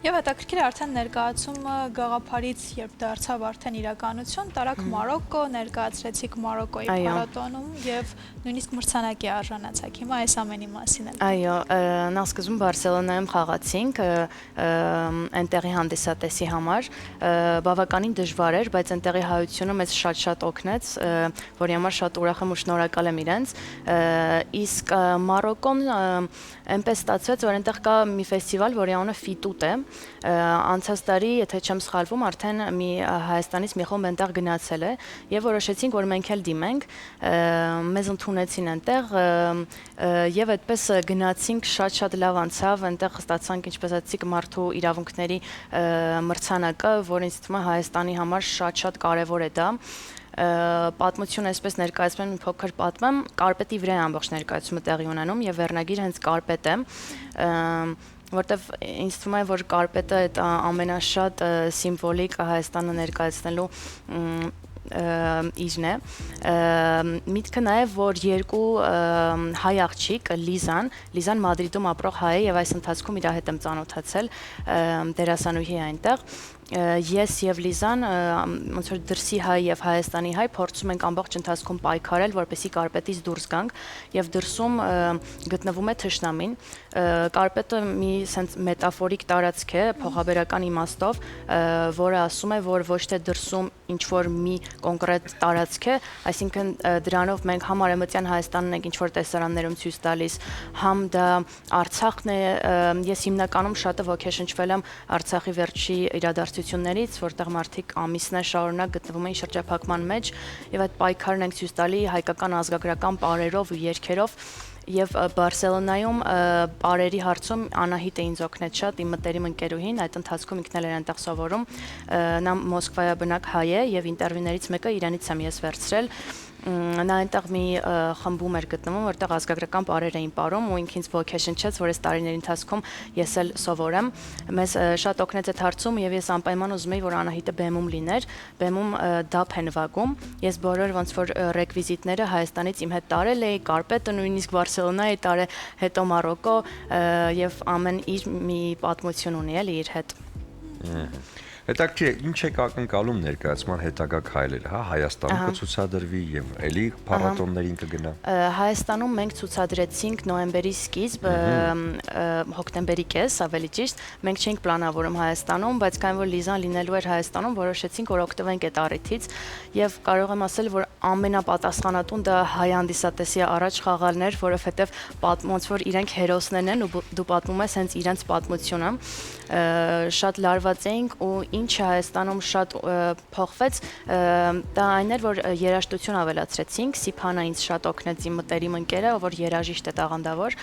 Եվ հետաքրքիր է արդեն ներկայացումը գաղափարից, երբ դարձավ արդեն իրականություն, տարաք Մարոկկո, ներկայացրեցիք Մարոկկոյի փառատոնում եւ նույնիսկ մրցանակի արժանացաք։ Հիմա այս ամենի մասին է։ Այո, նախ սկզբում Բարսելոնայում խաղացինք այնտեղի հանդիսատեսի համար, բավականին դժվար էր, բայց այնտեղի հայությունը մեզ շատ օգնեց, որի համար շատ ուրախ եմ ու շնորհակալ եմ իրենց։ Իսկ Մարոկկոն այնպես ստացվեց, որ այնտեղ կա մի ֆեստիվալ, որի անունը Ֆիտուտ է։ Անցած տարի, եթե չեմ սխալվում, արդեն մի Հայաստանից մի խումբ այնտեղ գնացել է եւ որոշեցինք, որ մենք էլ դիմենք, մեզ ընդունեցին այնտեղ եւ այդպես գնացինք, շատ լավ անցավ, այնտեղ ստացանք, ինչպես ասացիք, մարդու իրավունքների մրցանակը, որ ինձ թվում է Հայաստանի համար շատ կարեւոր է դա։ Պատմություն այսպես ներկայացնում եմ, փոքր պատմեմ, կարպետի վրա է ամբողջ ներկայացումը տեղի ունենում եւ վերնագիր հենց կարպետ է, որտեվ ինձ թվում է, որ կարպետը այդ ամենաշատ սիմվոլիկ Հայաստանը ներկայացնելու իրն է։ Միտքը նաև, որ երկու հայ աղջիկ, Լիզան Մադրիդում ապրող հայ է եւ այս ընթացքում իր հետ եմ ծանոթացել, դերասանուհի է այնտեղ։ Ես եւ Լիզան ոնց որ դրսի հայ եւ Հայաստանի հայ փորձում ենք ամբողջ ընթացքում պայքարել, որպեսզի կարպետից դուրս գանք եւ դրսում գտնվում է թշնամին։ Կարպետը մի sense մետաֆորիկ տարածք է, փոխաբերական իմաստով, որը ասում է, որ ոչ թե դրսում ինչ որ մի կոնկրետ տարածք է, այսինքն դրանով մենք համ Արևմտյան Հայաստանն ենք ինչ որ տեսարաններում ցույց տալիս, համ դա Արցախն է, ես հիմնականում շատը ոգեշնչվել եմ Արցախի վերջի իրադարձություններից, որտեղ մարդիկ ամիսներ շարունակ գտնվում էին շրջափակման մեջ եւ այդ պայքարն ենք ցույց տալի հայկական ազգագրական պարերով ու երգերով եւ Բարսելոնայում պարերի հարցում Անահիտ է ինձ օգնեց շատ, իմ մտերիմ ընկերուհին, այդ ընթացքում ինքն էլ էր այնտեղ սովորում, նա Մոսկվայաբնակ հայ է եւ ինտերվյուներից մեկը իրանից եմ ես վերցրել։ Նա այնտեղ մի խմբում էր գտնվում, որտեղ ազգագրական պարեր էին ապարում ու ինքն ինձ ոգեշնչեց, որ այս տարիների ընթացքում ես էլ սովորեմ։ Մեզ շատ օգնեց այդ հարցում եւ ես անպայման ուզում էի, որ Անահիտը բեմում լիներ, բեմում դափ են վագում։ Ես բոլոր ոնց որ ռեկվիզիտները Հայաստանից իմ հետ տարել էի, կարպետը նույնիսկ Բարսելոնայի տարել, հետո Մարոկկո եւ ամեն իր մի պատմություն ունի էլի իր հետ։ Հետաքրքիր է, ինչ եք ակնկալում ներկայացման հետագա քայլերը, հա, Հայաստանում կցուցադրվի եւ էլի փառատոններին կգնա։ Հայաստանում մենք ցուցադրեցինք նոյեմբերի սկիզբ, հոկտեմբերի կես, ավելի ճիշտ, մենք չէինք պլանավորում Հայաստանում, բայց քանի որ Լիզան լինելու էր Հայաստանում, որոշեցինք, որ օգտվենք այդ առիթից եւ կարող եմ ասել, որ ամենապատասխանատուն դա հայ հանդիսատեսի առաջ խաղալն էր, որովհետեւ ոնց որ իրենք հերոսներն են ու դու պատմում ես հենց իրենց պատմությունը, շատ լարված էինք ու ինչը Հայաստանում շատ փոխվեց, դա այն էր, որ երաժշտություն ավելացրեցինք, Սիփանա ինձ շատ օգնեց իմ մտերիմ ընկերը, որ երաժիշտ է տաղանդավոր,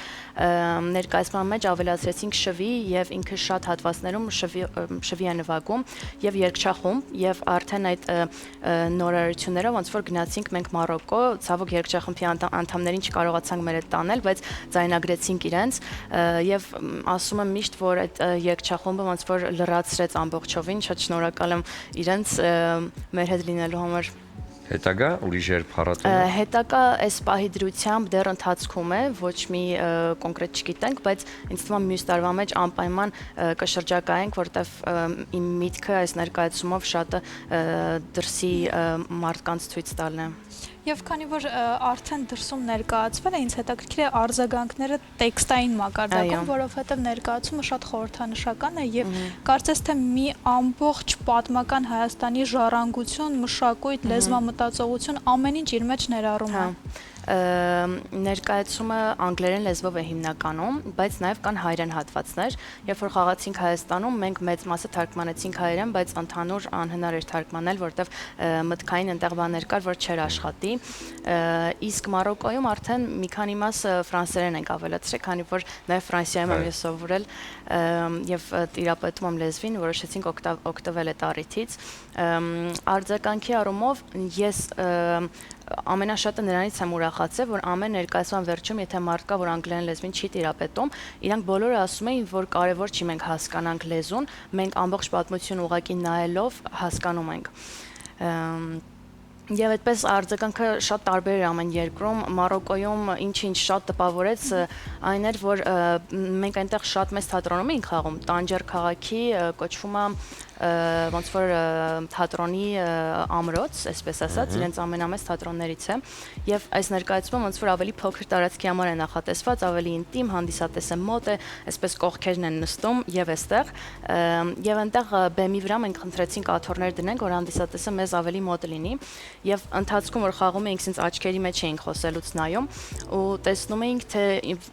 ներկայացման մեջ ավելացրեցինք շվի եւ ինքը շատ հատվածներում շվի է նվագում եւ երգչախումբ եւ արդեն այդ նորարարություններով ոնց որ գնաց գնացինք մենք Մարոկկո, ցավոք երգչախմբի անդամներին չկարողացանք մեր հետ տանել, բայց ձայնագրեցինք իրենց եւ ասում եմ միշտ, որ այդ երգչախումբը ոնց որ լրացրեց ամբողջովին, շատ շնորհակալ եմ իրենց մեր հետ լինելու համար։ Հետագա ուրիշ երբ փառատոնը։ Հետագա այս պահի դրությամբ դեռ ընթացքում է, ոչ մի կոնկրետ չգիտենք, բայց ինձ թվում է մյուս տարվա մեջ անպայման կշրջակայենք, որտեվ իմ միտքը այս ներկայացումով շատը դրսի մարդկանց ցույց տալն է։ Եվ քանի որ արդեն դրսում ներկայացվել է, ինձ հետաքրքիր է արձագանքները տեքստային մակարդակում, որովհետև ներկայացումը շատ խորհրդանշական է եւ կարծես թե մի ամբողջ պատմական Հայաստանի ժառանգություն, մշակույթ, լեզվամտածողություն ամեն ինչ իր մեջ ներառում է։ Ներկայացումը անգլերեն լեզվով է հիմնականում, բայց նաև կան հայերեն հատվածներ։ Երբ որ խաղացինք Հայաստանում, մենք մեծ մասը թարգմանեցինք հայերեն, բայց ընդհանուր անհնար էր թարգմանել, որտեվ մտքային այնտեղ բաներ կար, որ չէր աշխատի։ Իսկ Մարոկկոյում արդեն մի քանի մասը ֆրանսերեն ենք ավելացրել, քանի որ նաև Ֆրանսիայում եմ ես սովորել եւ տիրապետում եմ լեզվին, որոշեցինք օգտվել այդ առիթից։ Արձագանքի առումով ես ամենաշատը նրանից եմ ուրախացել, որ ամեն ներկայացման վերջում, եթե մարդ կա, որ անգլերեն լեզվին չի տիրապետում, իրանք բոլորը ասում էին, որ կարևոր չի մենք հասկանանք լեզուն, մենք ամբողջ պատմություն ուղղակի նայելով հասկանում ենք։ Եվ այդպես արձագանքը շատ տարբեր էր ամեն երկրում, Մարոկկոյում ինչ-ինչ շատ տպավորեց այն էր, որ մենք այնտեղ շատ մեծ թատրոնում էինք խաղում, Տանջեր քաղաքի կոչվում է ոնց որ թատրոնի ամրոց, այսպես ասած, իրենց ամենամեծ թատրոններից է, եւ այս ներկայացումը ոնց որ ավելի փոքր տարածքի համար է նախատեսված, ավելի ինտիմ, հանդիսատեսը մոտ է, այսպես կողքերն են նստում եւ այստեղ, եւ այնտեղ բեմի վրա մենք խնդրեցինք աթոռներ դնենք, որ հանդիսատեսը մեզ ավելի մոտ լինի, եւ ընթացքում որ խաղում էինք, ինձ աչքերի մեջ էինք խոսելուց նայում ու տեսնում էինք, թե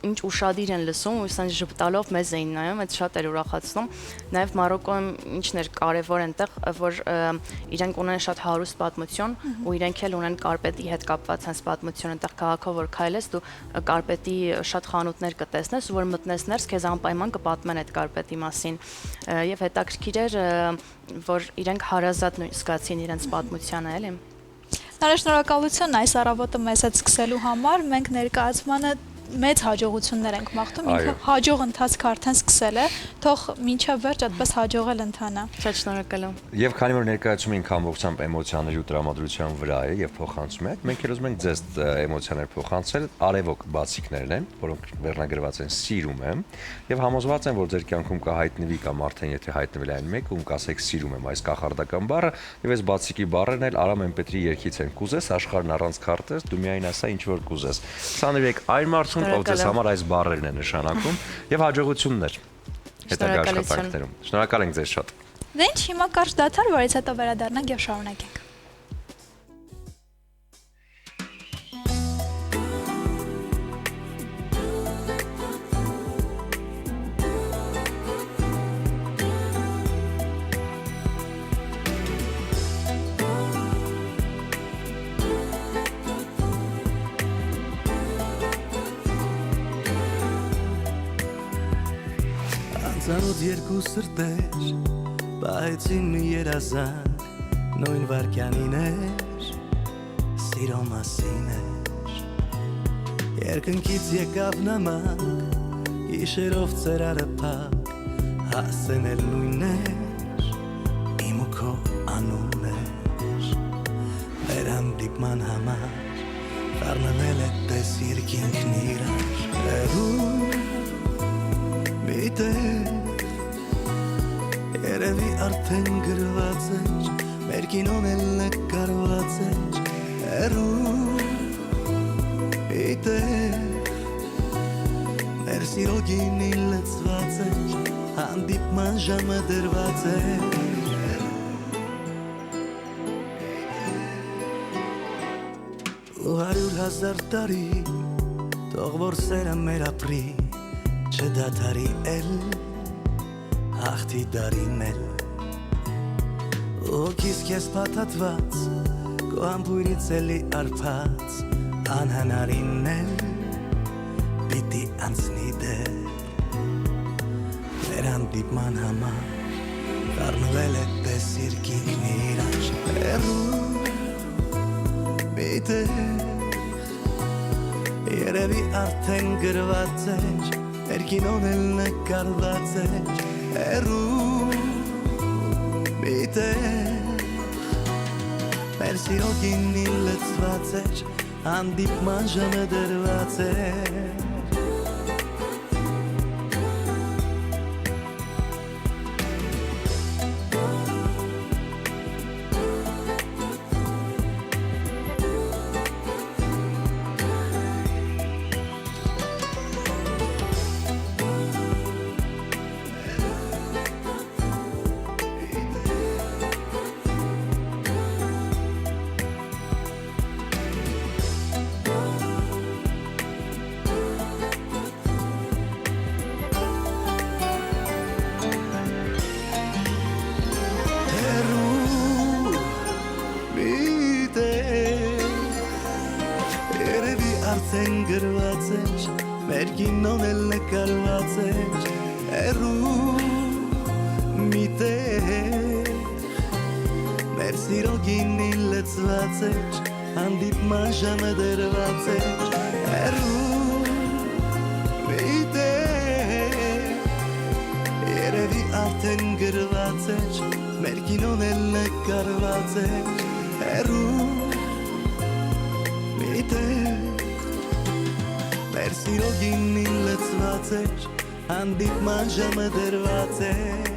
ինչ ուշադիր են լսում, ու ասեն ժպտալով մեզ էին նայում, այդ շատ էր ուրախացնում, նաեւ Մարոկկոյում ինչն էր կարևոր այնտեղ, որ իրենք ունեն շատ հարուստ պատմություն ու իրենք էլ ունեն կարպետի հետ կապված հենց պատմություն, այնտեղ քաղաքով որ քայլես դու կարպետի շատ խանութներ կտեսնես ու որ մտնես ներս քեզ անպայման կպատմեն այդ կարպետի մասին եւ հետաքրքիր էր որ իրենք հարազատ զգացին իրենց պատմությանը էլի։ Նարեկ շնորհակալություն այս առավոտը մեզ հետ սկսելու համար, մենք ներկայացմանը մեծ հաջողություններ ենք մաղթում, ինքը հաջող ընթացք արդեն սկսել է, թող մինչև վերջ այդպես հաջողել ընթանա։ Շատ շնորհակալ եմ։ Եվ քանի որ ներկայացումը ինքը ամբողջությամբ էմոցիաների ու տրամադրության վրա է եւ փոխանցում է, մենք էլ ուզում ենք ձեզ էմոցիաներ փոխանցել, արևոք բացիկներն են, որոնք վերնագրված են սիրում եմ, եւ համոզված եմ, որ ձեր կյանքում կհայտնվի կամ արդեն եթե հայտնվել այն մեկ, ում կասեք սիրում եմ այս կախարդական բառը, եւ այս բացիկի բառերն էլ Արամ Էմպետրի երգից են կուզես, աշխարհն առանց քարտեզ, դու միայն ասա ինչ որ կուզես։ 23 այն մարդուն, ով ձեզ համար այս բառերն է նշանակում եւ հաջողություններ հետագա աշխատանքներում։ Շնորհակալ ենք ձեզ շատ։ Դե ինչ, հիմա կարճ դադար, որից հետո վերադառնանք եւ շարունակենք։ Անցանոց երկու սրտեր պահեցին մի երազանք նույն վարքյանին էր սիրո մասին էր երկնքից եկավ նմանք գիշերով ծերարը փակ հասցնել նույնն էր իմ ու քո անունն էր մեր հանդիպման համար խառնվել է տես երկինքն իրար Երևի արդեն գրված էր, մեր կինոն էլ նկարված էր, հեռու իդեր, մեր սիրո գինին լցված էր, հանդիպման ժամը դրված էր, ու 100,000 տարի, թող որ սերը մեր ապրի, չդադարի էլ, հաղթի դարին էլ Օքիս կես պատատված, կո համբույրից էլի արպած Անհանարին էլ, պիտի անցնի դեր Մեր հանդիպման համար, խառնվել է տես երկինքն իրար Հեռու, Միտեղ երևի արդեն գրված էր մեր կինոն էլ նկարված էր հեռու միտեղ մեր սիրո գինին լցված էր հանդիպման ժամը դրված էր արդեն գրված էր մեր կինոն էլ նկարված էր հեռու միտեղ մեր սիրո գինին լցված էր հանդիպման ժամը դրված էր հեռու միտեղ երևի արդեն գրված էր մեր կինոն էլ նկարված էր հեռու միտեղ մեր սիրո գինին լցված էր հանդիպման ժամը դրված էր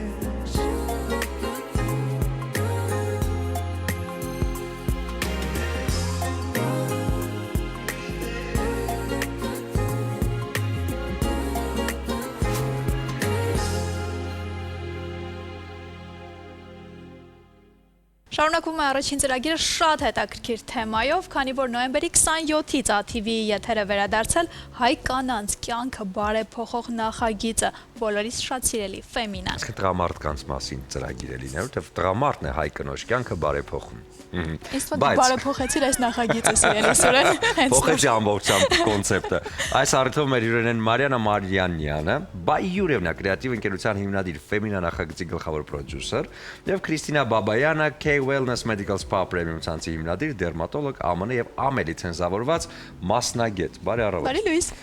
Շարունակվում է առաջին ծրագիրը շատ հետաքրքիր թեմայով, քանի որ նոյեմբերի 27-ից ATV-ի եթեր է վերադարձել հայ կանանց կյանքը բարեփոխող նախագիծը, բոլորիս շատ սիրելի Ֆեմինան։ Իսկ տղամարդկանց մասին ծրագիր է լինել, որտեղ տղամարդն է հայ կնոջ կյանքը բարեփոխում։ Իսկ դու բարեփոխեցիր այս նախագիծը, սիրելի Սուրեն։ Փոխեցի ամբողջությամբ կոնցեպտը։ Այս առիթով մեր հյուրերն են Մարիանա Մարյանյանը, Բայյուրևնա կրեատիվ ընկերության հիմնադիր Ֆեմինա նախագծի գլխավոր պրոդյուսեր եւ Քրիստինա Բաբայանը K-Wellness Medical Spa Premium ցանցի հիմնադիր, դերմատոլոգ, ԱՄՆ եւ AME լիցենզավորված մասնագետ։ Բարի առավոտ։ Բարի լույս։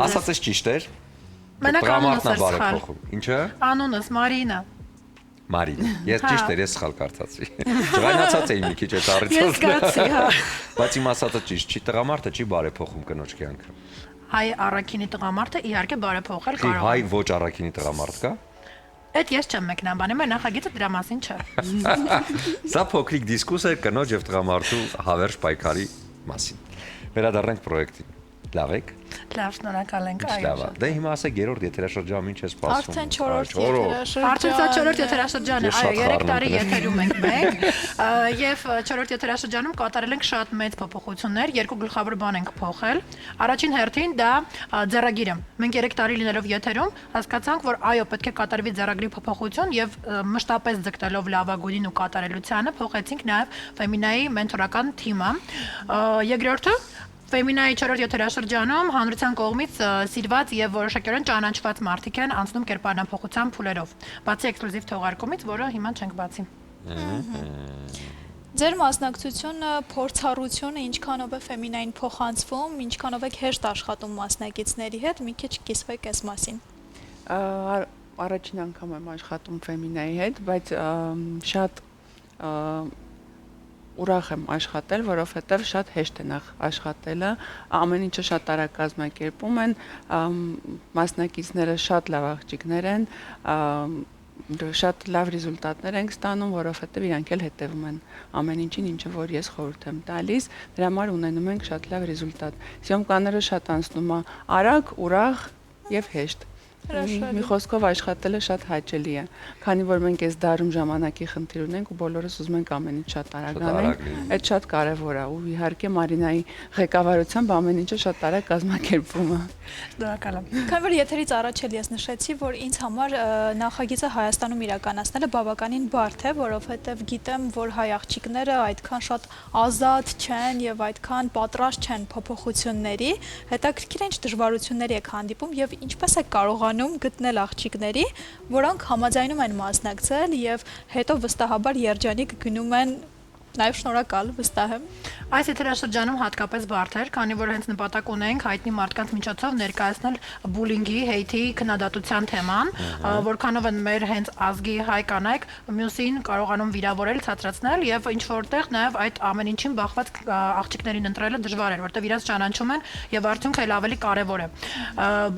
Ասածս ճիշտ էր։ Մենակ անունս էր սխալ։ Բարեփոխում։ Ինչը։ Անունս Մարինա։ Մարին, ես ճիշտ էր, ես սխալ կարծացի։ Ջղայնացած էի մի քիչ այդ առիթով։ Ես զգացի, հա։ Բայց իմ ասածը ճիշտ չի, տղամարդը չի բարեփոխում կնոջ կյանքը։ Հայ առաքինի տղամարդը իհարկե բարեփոխել Հայ կարող է։ ոչ առաքինի տղամարդ կա։ Այդ ես չեմ մեկնաբանում, մեր նախագիծը դրա մասին չէ։ Սա փոքրիկ դիսկուս է կնոջ եւ տղամարդու հավերժ պայքարի մասին։ Վերադառնանք պրոյեկտին։ Լավ եք։ Լավ, շնորհակալ ենք, Լավ է։ այո։ Դե հիմա ասեք երրորդ եթերաշրջանում ինչ է սպասվում։ Արդեն 4-րդ եթերաշրջան։ Արդեն սա 4-րդ եթերաշրջանը, Ես այո, շատ 3 տարի խառնում եթերում ենք մենք, եւ 4-րդ եթերաշրջանում կատարել ենք շատ մեծ փոփոխություններ, երկու գլխավոր բան ենք փոխել։ Առաջին հերթին դա ձեռագիրը։ Մենք 3 տարի լինելով եթերում հասկացանք, որ այո, պետք է կատարվի ձեռագրի փոփոխություն եւ մշտապես ձգտելով լավագույնին ու կատարելությանը փոխեցինք նաեւ Ֆեմինայի մենթորական թիմը։ Երկրորդը Ֆեմինայի 4-րդ եթերաշրջանում հանրության կողմից սիրված եւ որոշակիորեն ճանաչված մարդիկ են անցնում կերպարանափոխության փուլերով։ Բացի էքսկլյուզիվ թողարկումից, որը հիմա չենք բացի։ Ձեր մասնակցությունը, փորձառությունը ինչքանով է Ֆեմինային փոխանցվում, ինչքանով եք հեշտ աշխատում մասնակիցների հետ, մի քիչ կիսվեք այս մասին։ Առաջին անգամ եմ աշխատում Ֆեմինայի հետ, բայց շատ ուրախ եմ աշխատել, որովհետև շատ հեշտ է նախ աշխատելը, ամեն ինչը շատ արագ կազմակերպում են, մասնակիցները շատ լավ աղջիկներ են, շատ լավ ռեզուլտատներ ենք ստանում, որովհետև իրանք էլ հետևում են ամեն ինչին, ինչը որ ես խորհուրդ եմ տալիս, դրա համար ունենում ենք շատ լավ ռեզուլտատ։ Սյոմկաները շատ անցնում է արագ, ուրախ եւ հեշտ։ Մի խոսքով աշխատելը շատ հաճելի է, քանի որ մենք այս դարում ժամանակի խնդիր ունենք ու բոլորս ուզում ենք ամեն ինչ շատ արագ անենք, այդ շատ կարևոր է ու իհարկե Մարինայի ղեկավարությամբ ամեն ինչը շատ արագ կազմակերպվում է։ Շնորհակալ եմ։ Քանի որ եթերից առաջ էլ ես նշեցի, որ ինձ համար նախագիծը Հայաստանում իրականացնելը բավականին բարդ է, որովհետև գիտեմ, որ հայ աղջիկները այդքան շատ ազատ չեն եւ այդքան պատրաստ չեն փոփոխությունների, հետաքրքիր է ինչ դժվարությունների եք հանդիպում եւ ինչպես է կարողանում գտնել աղջիկների, որոնք համաձայնում են մասնակցել եւ հետո վստահաբար երջանիկ գնում են Նաև շնորհակալ, վստահ եմ։ Այս եթերաշրջանում հատկապես բարդ էր, քանի որ հենց նպատակ ունենք հայտնի մարդկանց միջոցով ներկայացնել բուլինգի, հեյթի, քննադատության թեման, որքանով են մեր հենց ազգի հայ կանայք մյուսին կարողանում վիրավորել, ցածրացնել եւ ինչ որտեղ նաեւ այդ ամեն ինչին բախված աղջիկներին ընտրելը դժվար էր, որտեղ իրաց ճանաչում են եւ արդյունքը էլ ավելի կարեւոր է։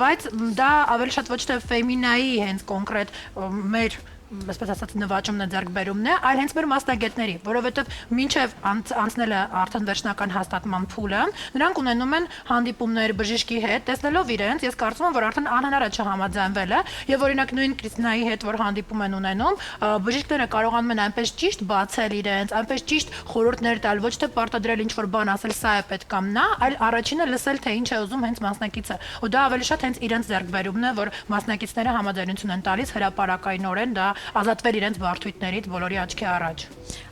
Բայց դա ավելի շատ ոչ թե ֆեմինայի հենց կոնկրետ մեր այսպես ասած նվաճումն է ձեռք բերումն է, այլ հենց մեր մասնագետների, որովհետև մինչև անցնելը արդեն վերջնական հաստատման փուլը, նրանք ունենում են հանդիպումներ բժիշկի հետ, տեսնելով իրենց, ես կարծում եմ, որ արդեն անհնար է չհամաձայնվել է, եւ օրինակ նույն Կրիստինայի հետ, որ հանդիպում են ունենում, բժիշկները կարողանում են այնպես ճիշտ բացել իրենց, այնպես ճիշտ խորհուրդներ տալ, ոչ թե պարտադրել ինչ-որ բան ասել, սա է պետք կամ նա, այլ առաջինը լսել, թե ինչ է ուզում հենց մասնակիցը։ Ու դա ավելի շատ հենց իրենց ձեռք բերումն է, որ մասնակիցները համաձայնություն են տալիս հրապարակայնորեն դա ազատվել իրենց բարդույթներից բոլորի աչքի առաջ։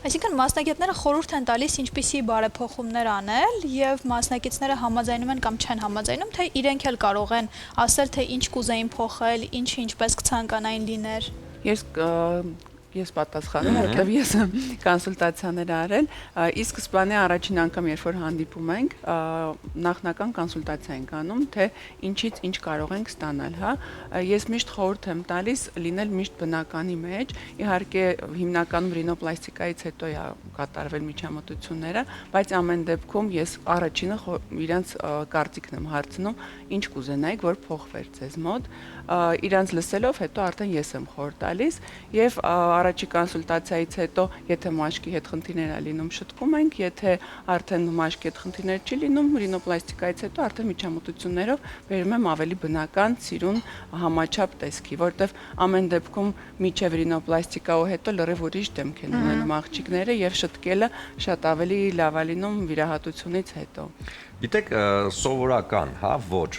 Այսինքն մասնագետները խորհուրդ են տալիս ինչպիսի բարեփոխումներ անել եւ մասնակիցները համաձայնում են կամ չեն համաձայնում, թե իրենք էլ կարող են ասել, թե ինչ կուզեին փոխել, ինչը ինչպես կցանկանային լիներ։ Ես պատասխանում եմ, որտեղ ես կոնսուլտացիաներ արել, իսկ սկզբանե առաջին անգամ երբ որ հանդիպում ենք, նախնական կոնսուլտացիա ենք անում, թե ինչից ինչ կարող ենք ստանալ, հա։ Ես միշտ խորհուրդ եմ տալիս լինել միշտ բնականի մեջ, իհարկե հիմնականում ռինոպլաստիկայից հետո է կատարվել միջամտությունները, բայց ամեն դեպքում ես առաջինը իրանց կարծիքն եմ հարցնում, ինչ կուզենայիք, որ փոխվեր ձեզ մոտ, իրանց լսելով հետո արդեն ես եմ խորհուրդ տալիս եւ առաջի կոնսուլտացիայից հետո եթե մաշկի հետ խնդիրներ է լինում շտկում ենք, եթե արդեն մաշկի հետ խնդիրներ չի լինում, ռինոպլաստիկայից հետո արդեն միջամտություններով բերում եմ ավելի բնական, սիրուն համաչափ տեսքի, որտեվ ամեն դեպքում միջև ռինոպլաստիկայով հետո լրիվ ուրիշ դեմք են ունենում աղջիկները եւ շտկելը շատ ավելի լավ է լինում վիրահատությունից հետո։ Գիտեք, սովորական, հա, ոչ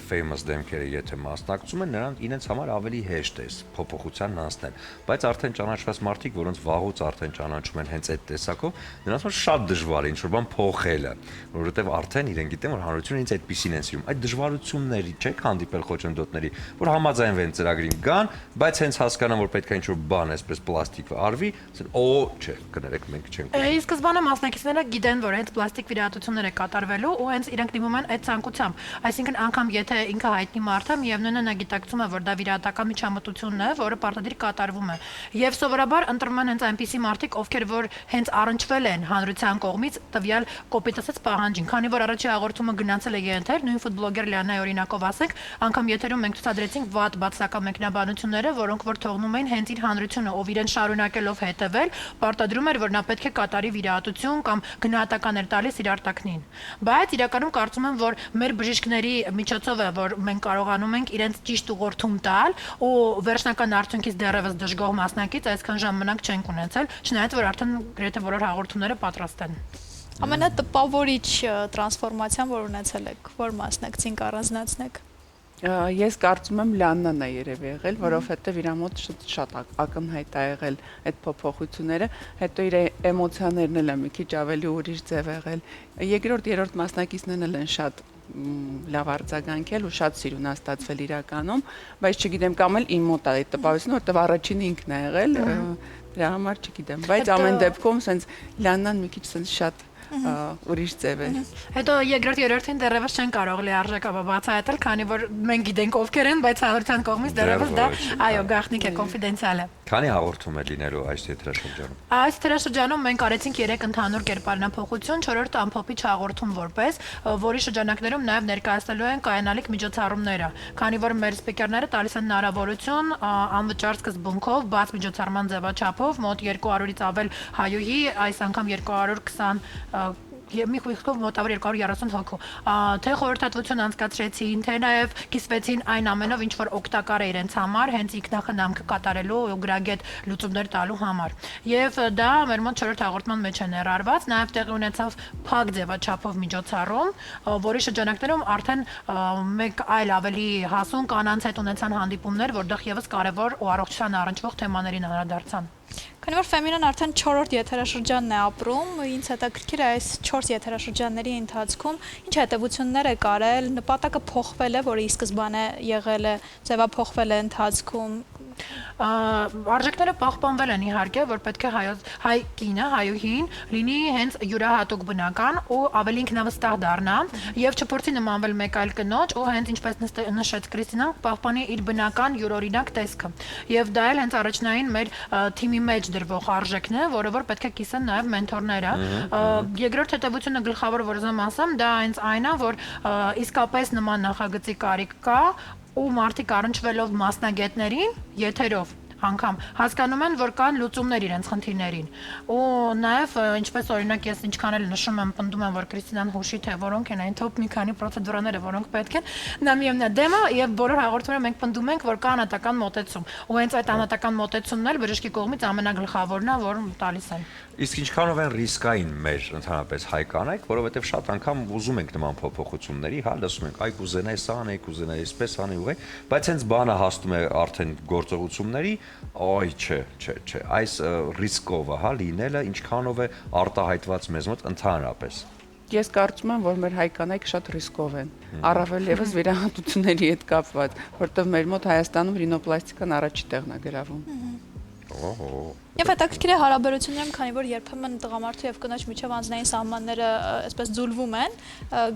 famous դեմքերը եթե մասնակցում են, նրանք իրենց համար ավելի հեշտ է փոփոխությանն անցնել, բայց արդեն ճանաչված մարդիկ, որոնց վաղուց արդեն ճանաչում են հենց այդ տեսակով, նրանց համար շատ դժվար է ինչ-որ բան փոխելը, որովհետև արդեն իրենք գիտեն, որ հանրությունը ինձ այդպեսին են սիրում։ Այդ դժվարությունների չեք հանդիպել խոչընդոտների, որ համաձայնվեն ծրագրին գան, բայց հենց հասկանան, որ պետք է ինչ-որ բան այսպես պլաստիկ արվի, ասեն, օ, չէ, կներեք, մենք չենք։ Ի սկզբանե մասնակիցները գիտեն, որ հենց պլաստիկ վիրահատություններ է կատարվելու ու հենց իրենք դիմում են այդ ցանկությամբ։ Այսինքն անգամ եթե ինքը հայտնի մարդ է, միևնույնն է նա գիտակցում է, որ դա վիրահատական միջամտությունն է, որը պարտադիր կատարվում է։ Եվ սովորաբար ընտրվում են հենց այնպիսի մարդիկ, ովքեր որ հենց առնչվել են հանրության կողմից տվյալ կոպիտ ասած պահանջին, քանի որ առաջի հաղորդումը գնացել է ենթեր, նույն ֆուտբոլոգեր Լիանայի օրինակով ասենք, անգամ եթերում մենք ցուցադրեցինք վատ բացական մեկնաբանությունները, որոնք որ թողնում էին հենց իր հանրությունը, ով իրեն շարունակելով հետևել, պարտադրում էր, որ նա պետք է կատարի վիրահատություն կամ գնահատական էր տալիս իր արտաքնին։ Բայց իրականում կարծում եմ, որ մեր բժիշկների միջոցով է, որ մենք կարողանում ենք իրենց ճիշտ ուղղորդում տալ ու վերջնական արդյունքից դեռևս դժգոհ մասնակից այսքան ժամանակ չենք ունեցել, չնայած որ արդեն գրեթե բոլոր հաղորդումները պատրաստ են։ Ամենատպավորիչ տրանսֆորմացիան, որ ունեցել եք, որ մասնակցին կառանձնացնեք։ Ես կարծում եմ Լիաննան է երևի եղել, որովհետև իր մոտ շատ ակնհայտ է եղել այդ փոփոխությունները, հետո իր էմոցիաներն էլ մի քիչ ավելի ուրիշ ձև եղել։ Երկրորդ, երրորդ մասնակիցներն էլ են շատ լավ արձագանքել ու շատ սիրունաստացվել իրականում, բայց չգիտեմ կամ էլ իմ մոտ է այդ տպավորությունը, որտեղ առաջինը ինքն է եղել, դրա համար չգիտեմ, բայց ամեն դեպքում սենց Լիաննան մի քիչ սենց շատ ուրիշ ձև է։ Հետո երկրորդ երրորդին դեռևս չեն կարող լիարժեքաբար բացահայտել, քանի որ մենք գիտենք ովքեր են, բայց հանրության կողմից դեռևս դա այո, գաղտնիք է, կոնֆիդենցիալ է։ Քանի հաղորդում է լինելու այս եթերաշրջանում։ Այս եթերաշրջանում մենք արեցինք 3 ընդհանուր կերպարանափոխություն, 4-րդը ամփոփիչ հաղորդում որպես, որի շրջանակներում նաև ներկայացնելու են կայանալիք միջոցառումները, քանի որ մեր սպիկերները տալիս են հնարավորություն անվճար սկզբունքով բաց միջոցառման ձևաչափով մոտ 200-ից ավել հայուհի, այս անգամ 220 մի խույսով մոտավոր 230 հոգու, թե խորհրդատվություն անցկացրեցին, թե նաև կիսվեցին այն ամենով, ինչ որ օգտակար է իրենց համար, հենց ինքնախնամք կատարելու ու գրագետ լուծումներ տալու համար։ Եվ դա մեր մոտ 4-րդ հաղորդման մեջ է ներառված, նաև տեղի ունեցավ փակ ձևաչափով միջոցառում, որի շրջանակներում արդեն մեկ այլ ավելի հասուն կանանց հետ ունեցան հանդիպումներ, որտեղ եւս կարևոր ու առողջության առնչվող թեմաներին անդրադարձան։ Քանի որ Ֆեմինան արդեն 4-րդ եթերաշրջանն է ապրում, ինձ հետաքրքիր է այս 4 եթերաշրջանների ընթացքում ինչ հետևություններ է կարել, նպատակը փոխվել է, որը ի սկզբանե եղել է, ձևափոխվել է ընթացքում։ արժեքները պահպանվել են իհարկե, որ պետք է հայ կինը, հայուհին լինի հենց յուրահատուկ բնական ու ավելի ինքնավստահ դառնա եւ չփորձի նմանվել մեկ այլ կնոջ ու հենց ինչպես նշեց Կրիստինան, պահպանի իր բնական յուրօրինակ տեսքը։ Եվ դա էլ հենց առաջնային մեր թիմի մեջ դրվող արժեքն է, որը որ պետք է կիսեն նաեւ մենթորները։ Երկրորդ հետևությունը գլխավոր որ ուզում ասեմ, դա հենց այն է, որ իսկապես նման նախագծի կարիք կա ու մարդիկ առնչվելով մասնագետներին, եթերով անգամ հասկանում են, որ կան լուծումներ իրենց խնդիրներին։ Ու նաև ինչպես օրինակ ես ինչքան էլ նշում եմ, պնդում եմ, որ Կրիստինան հուշի թե որոնք են այն top մի քանի պրոցեդուրաները, որոնք պետք են, նա միևնույն դեմը եւ բոլոր հաղորդումները մենք պնդում ենք, որ կա անհատական մոտեցում։ Ու հենց այդ անհատական մոտեցումն էլ բժշկի կողմից ամենագլխավորն է, որ տալիս են։ Իսկ ինչքանով են ռիսկային մեր ընդհանրապես հայ կանայք, որովհետև շատ անգամ ուզում ենք նման փոփոխությունների, հա, լսում ենք, այ կուզենայի սա անեի, կուզենայի այսպես անեի ու այ, բայց հենց բանը հասնում է արդեն գործողությունների, այ չէ, այս ռիսկովը, հա, լինելը ինչքանով է արտահայտված մեզ մոտ ընդհանրապես։ Ես կարծում եմ, որ մեր հայ կանայք շատ ռիսկով են, առավել եւս վիրահատությունների հետ կապված, որտեղ մեր մոտ Հայաստանում ռինոպլաստիկան առաջի տեղն է գրավում։ Եվ հետաքրքիր է հարաբերություններում, քանի որ երբեմն տղամարդու եւ կնոջ միջև անձնային սահմանները այսպես ձուլվում են,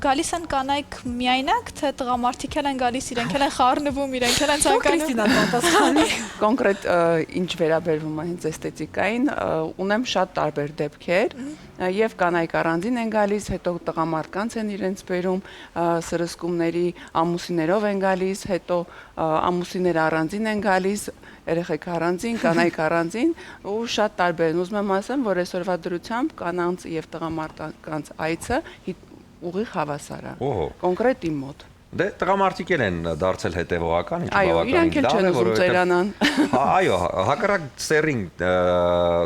գալիս են կանայք միայնակ, թե տղամարդիկ են գալիս, իրենք են խառնվում, իրենք են ցանկանում։ Կոնկրետ ինչ վերաբերվում է հենց էսթետիկային, ունեմ շատ տարբեր դեպքեր, եւ կանայք առանձին են գալիս, հետո տղամարդկանց են իրենց բերում, սրսկումների ամուսիներով են գալիս, հետո ամուսիները առանձին են գալիս, երեխեք առանձին, կանայք առանձին ու շատ տարբեր են։ Ուզում եմ ասեմ, որ այսօրվա դրությամբ կանանց եւ տղամարդկանց այցը ուղիղ հավասար է։ Կոնկրետ իմ մոտ։ Դե տղամարդիկ են դարձել հետևողական, ինչ այո, իրանք էլ չեն ուզում ծերանան։ Այո, հակառակ սերին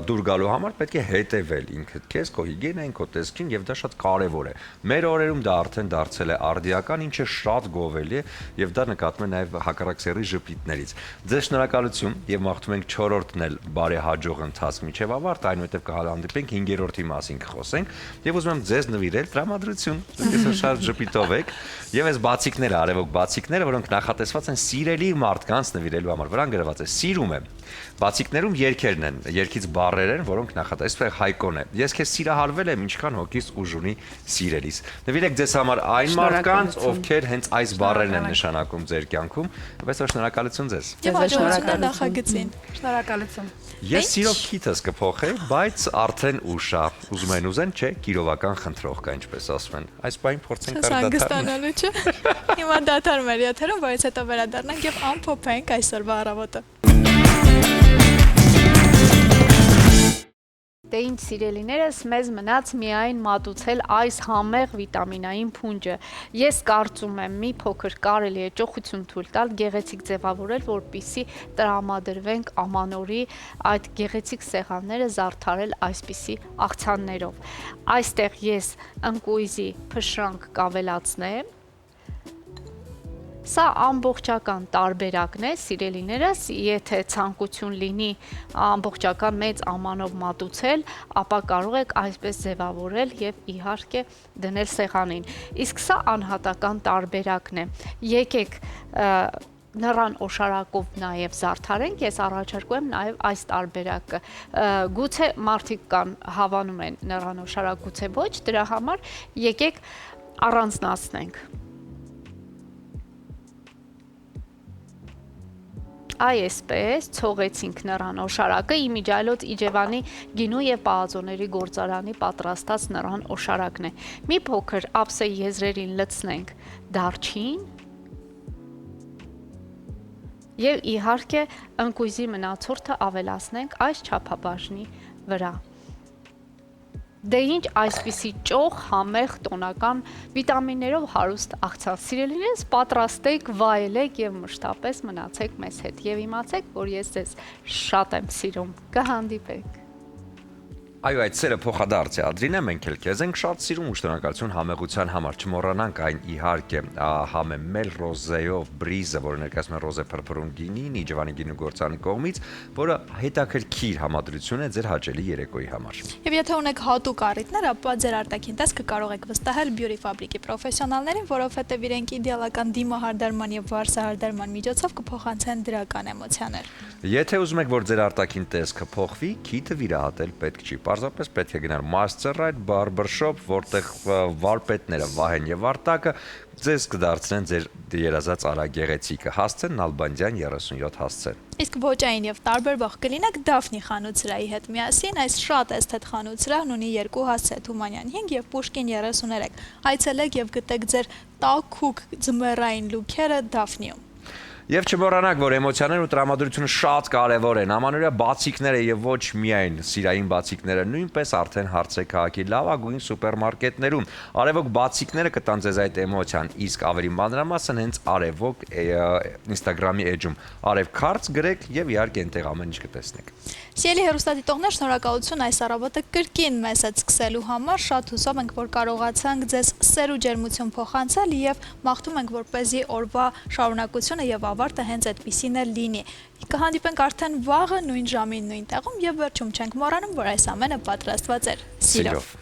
դուր գալու համար պետք է հետևել ինքդ քեզ, քո հիգիենային, քո տեսքին եւ դա շատ կարեւոր է։ Մեր օրերում դա արդեն դարձել է արդիական, ինչը շատ գովելի է եւ դա նկատվում է նաեւ հակառակ սերի ժպիտներից։ Ձեզ շնորհակալություն եւ մաղթում ենք 4-րդն էլ բարեհաջող ընթացք միջև ավարտ, այնուհետեւ կհանդիպենք 5-րդի մասին կխոսենք եւ ուզում եմ ձեզ նվիրել տրամադրություն։ Դուք շատ ժպիտով եք եւ այս բացիկները, արևոք բացիկները, որոնք նախատեսված են սիրելի մարդկանց նվիրելու համար, վրան գրված է սիրում եմ։ Բացիկներում երգերն են, երգից բառեր են, որոնք նախատեսվել Հայկոն է։ Ես քեզ սիրահարվել եմ, ինչքան հոգիս ուժ ունի սիրելիս։ Նվիրեք ձեզ համար այն մարդկանց, ովքեր հենց այս բառերն են նշանակում ձեր կյանքում, բայց շնորհակալություն ձեզ։ Եվ հաջողություն նախագծին։ Շնորհակալություն։ Ես սիրով քիթս կփոխեի, բայց արդեն ուշ է։ Ուզում են ուզեն, չէ, կիրովական խնդրող կա, ինչպես ասում են։ Այս բային փորձենք հանգստանալու չէ։ Հիմա դադարում էր եթերում, բայց հետո վերադառնանք եւ ամփոփենք այսօրվա առավոտը։ Դե ինչ սիրելիներս, մեզ մնաց միայն մատուցել այս համեղ վիտամինային փունջը։ Ես կարծում եմ, մի փոքր կարելի է ճոխություն թույլ տալ, գեղեցիկ ձևավորել, որպիսի տրամադրվենք ամանորի այդ գեղեցիկ սեղանները զարդարել այսպիսի աղցաններով։ Այստեղ ես ընկույզի փշրանք կավելացնեմ։ Սա ամբողջական տարբերակն է, սիրելիներս, եթե ցանկություն լինի ամբողջական մեծ ամանով մատուցել, ապա կարող եք այսպես ձևավորել եւ իհարկե դնել սեղանին։ Իսկ սա անհատական տարբերակն է։ Եկեք նռան օշարակով նաև զարդարենք, ես առաջարկում եմ նաև այս տարբերակը։ Գուցե մարդիկ կան հավանում են նռան օշարակ, գուցե ոչ, դրա համար եկեք առանձնացնենք։ Այսպես ցողեցինք նռան օշարակը, իմիջայլոց Իջևանի գինու եւ պահածոների գործարանի պատրաստած նռան օշարակն է։ Մի փոքր ափսե եզրերին լցնենք դարչին եւ իհարկե ընկույզի մնացորդը ավելացնենք այս չափաբաժնի վրա։ Դե ինչ այսպիսի ճոխ, համեղ, տոնական վիտամիններով հարուստ աղցան սիրելիներս պատրաստեք, վայելեք եւ մշտապես մնացեք մեզ հետ եւ իմացեք, որ ես ձեզ շատ եմ սիրում։ Կհանդիպենք։ Այո, այդ սերը փոխադարձ է, Ադրինե, մենք էլ քեզ ենք շատ սիրում ու շնորհակալություն համեղության համար։ Չմոռանանք այն իհարկե համեմել ռոզեով բրիզը, որը ներկայացնում է ռոզե փրփրուն գինին, Իջևանի գինու գործարանի կողմից, որը հետաքրքիր համադրություն է ձեր հաճելի երեկոյի համար։ Եվ եթե ունեք հատուկ առիթներ, ապա ձեր արտաքին տեսքը կարող եք վստահել Beauty Fabric-ի պրոֆեսիոնալներին, որովհետև իրենք իդեալական դիմահարդարման եւ վարսահարդարման միջոցով կփոխանցեն դրական էմոցիաներ։ Եթե ուզում եք, որ ձեր արտաքին տեսքը փոխվի, քիթը վիրահատել պետք չի։ Պարզապես պետք է գնալ Master-Right Barbershop, որտեղ վարպետները Վահեն եւ Արտակը ձեզ կդարձնեն ձեր երազած արագեղեցիկը։ Հասցեն Նալբանդյան 37 հասցեն։ Իսկ ոճային եւ տարբերվող կլինեք Դաֆնի խանութսրահի հետ միասին, այս շատ էսթետ խանութսրահն ունի 2 հասցե Թումանյան 5 եւ Պուշկին 33։ Այցելեք եւ գտեք ձեր տաքուկ ձմեռային լուքերը Դաֆնիում։ Եվ չմոռանաք, որ էմոցիաներն ու տրամադրությունը շատ կարևոր են։ Ամանորյա բացիկները եւ ոչ միայն սիրային բացիկները նույնպես արդեն հարցրեք քաղաքի լավագույն սուպերմարկետներում։ Արևոք բացիկները կտան ձեզ այդ էմոցիան, իսկ ավելի մանրամասն հենց Արևոք Instagram-ի էջում Արևքարց գրեք եւ իհարկե այնտեղ ամեն ինչ կտեսնեք։ Սիրելի հեռուստադիտողներ, շնորհակալություն այս առավոտը կրկին մեզ հետ սկսելու համար։ Շատ հուսով ենք, որ կարողացանք ձեզ սեր ու ջերմություն փոխանցել եւ մաղթում ենք, որպեսզի օրվա շարունակությունը եւ ավարտը հենց այդպիսին էլ լինի։ Կհանդիպենք արդեն վաղը նույն ժամին, նույն տեղում եւ վերջում չենք մոռանում, որ այս ամենը պատրաստված էր սիրով։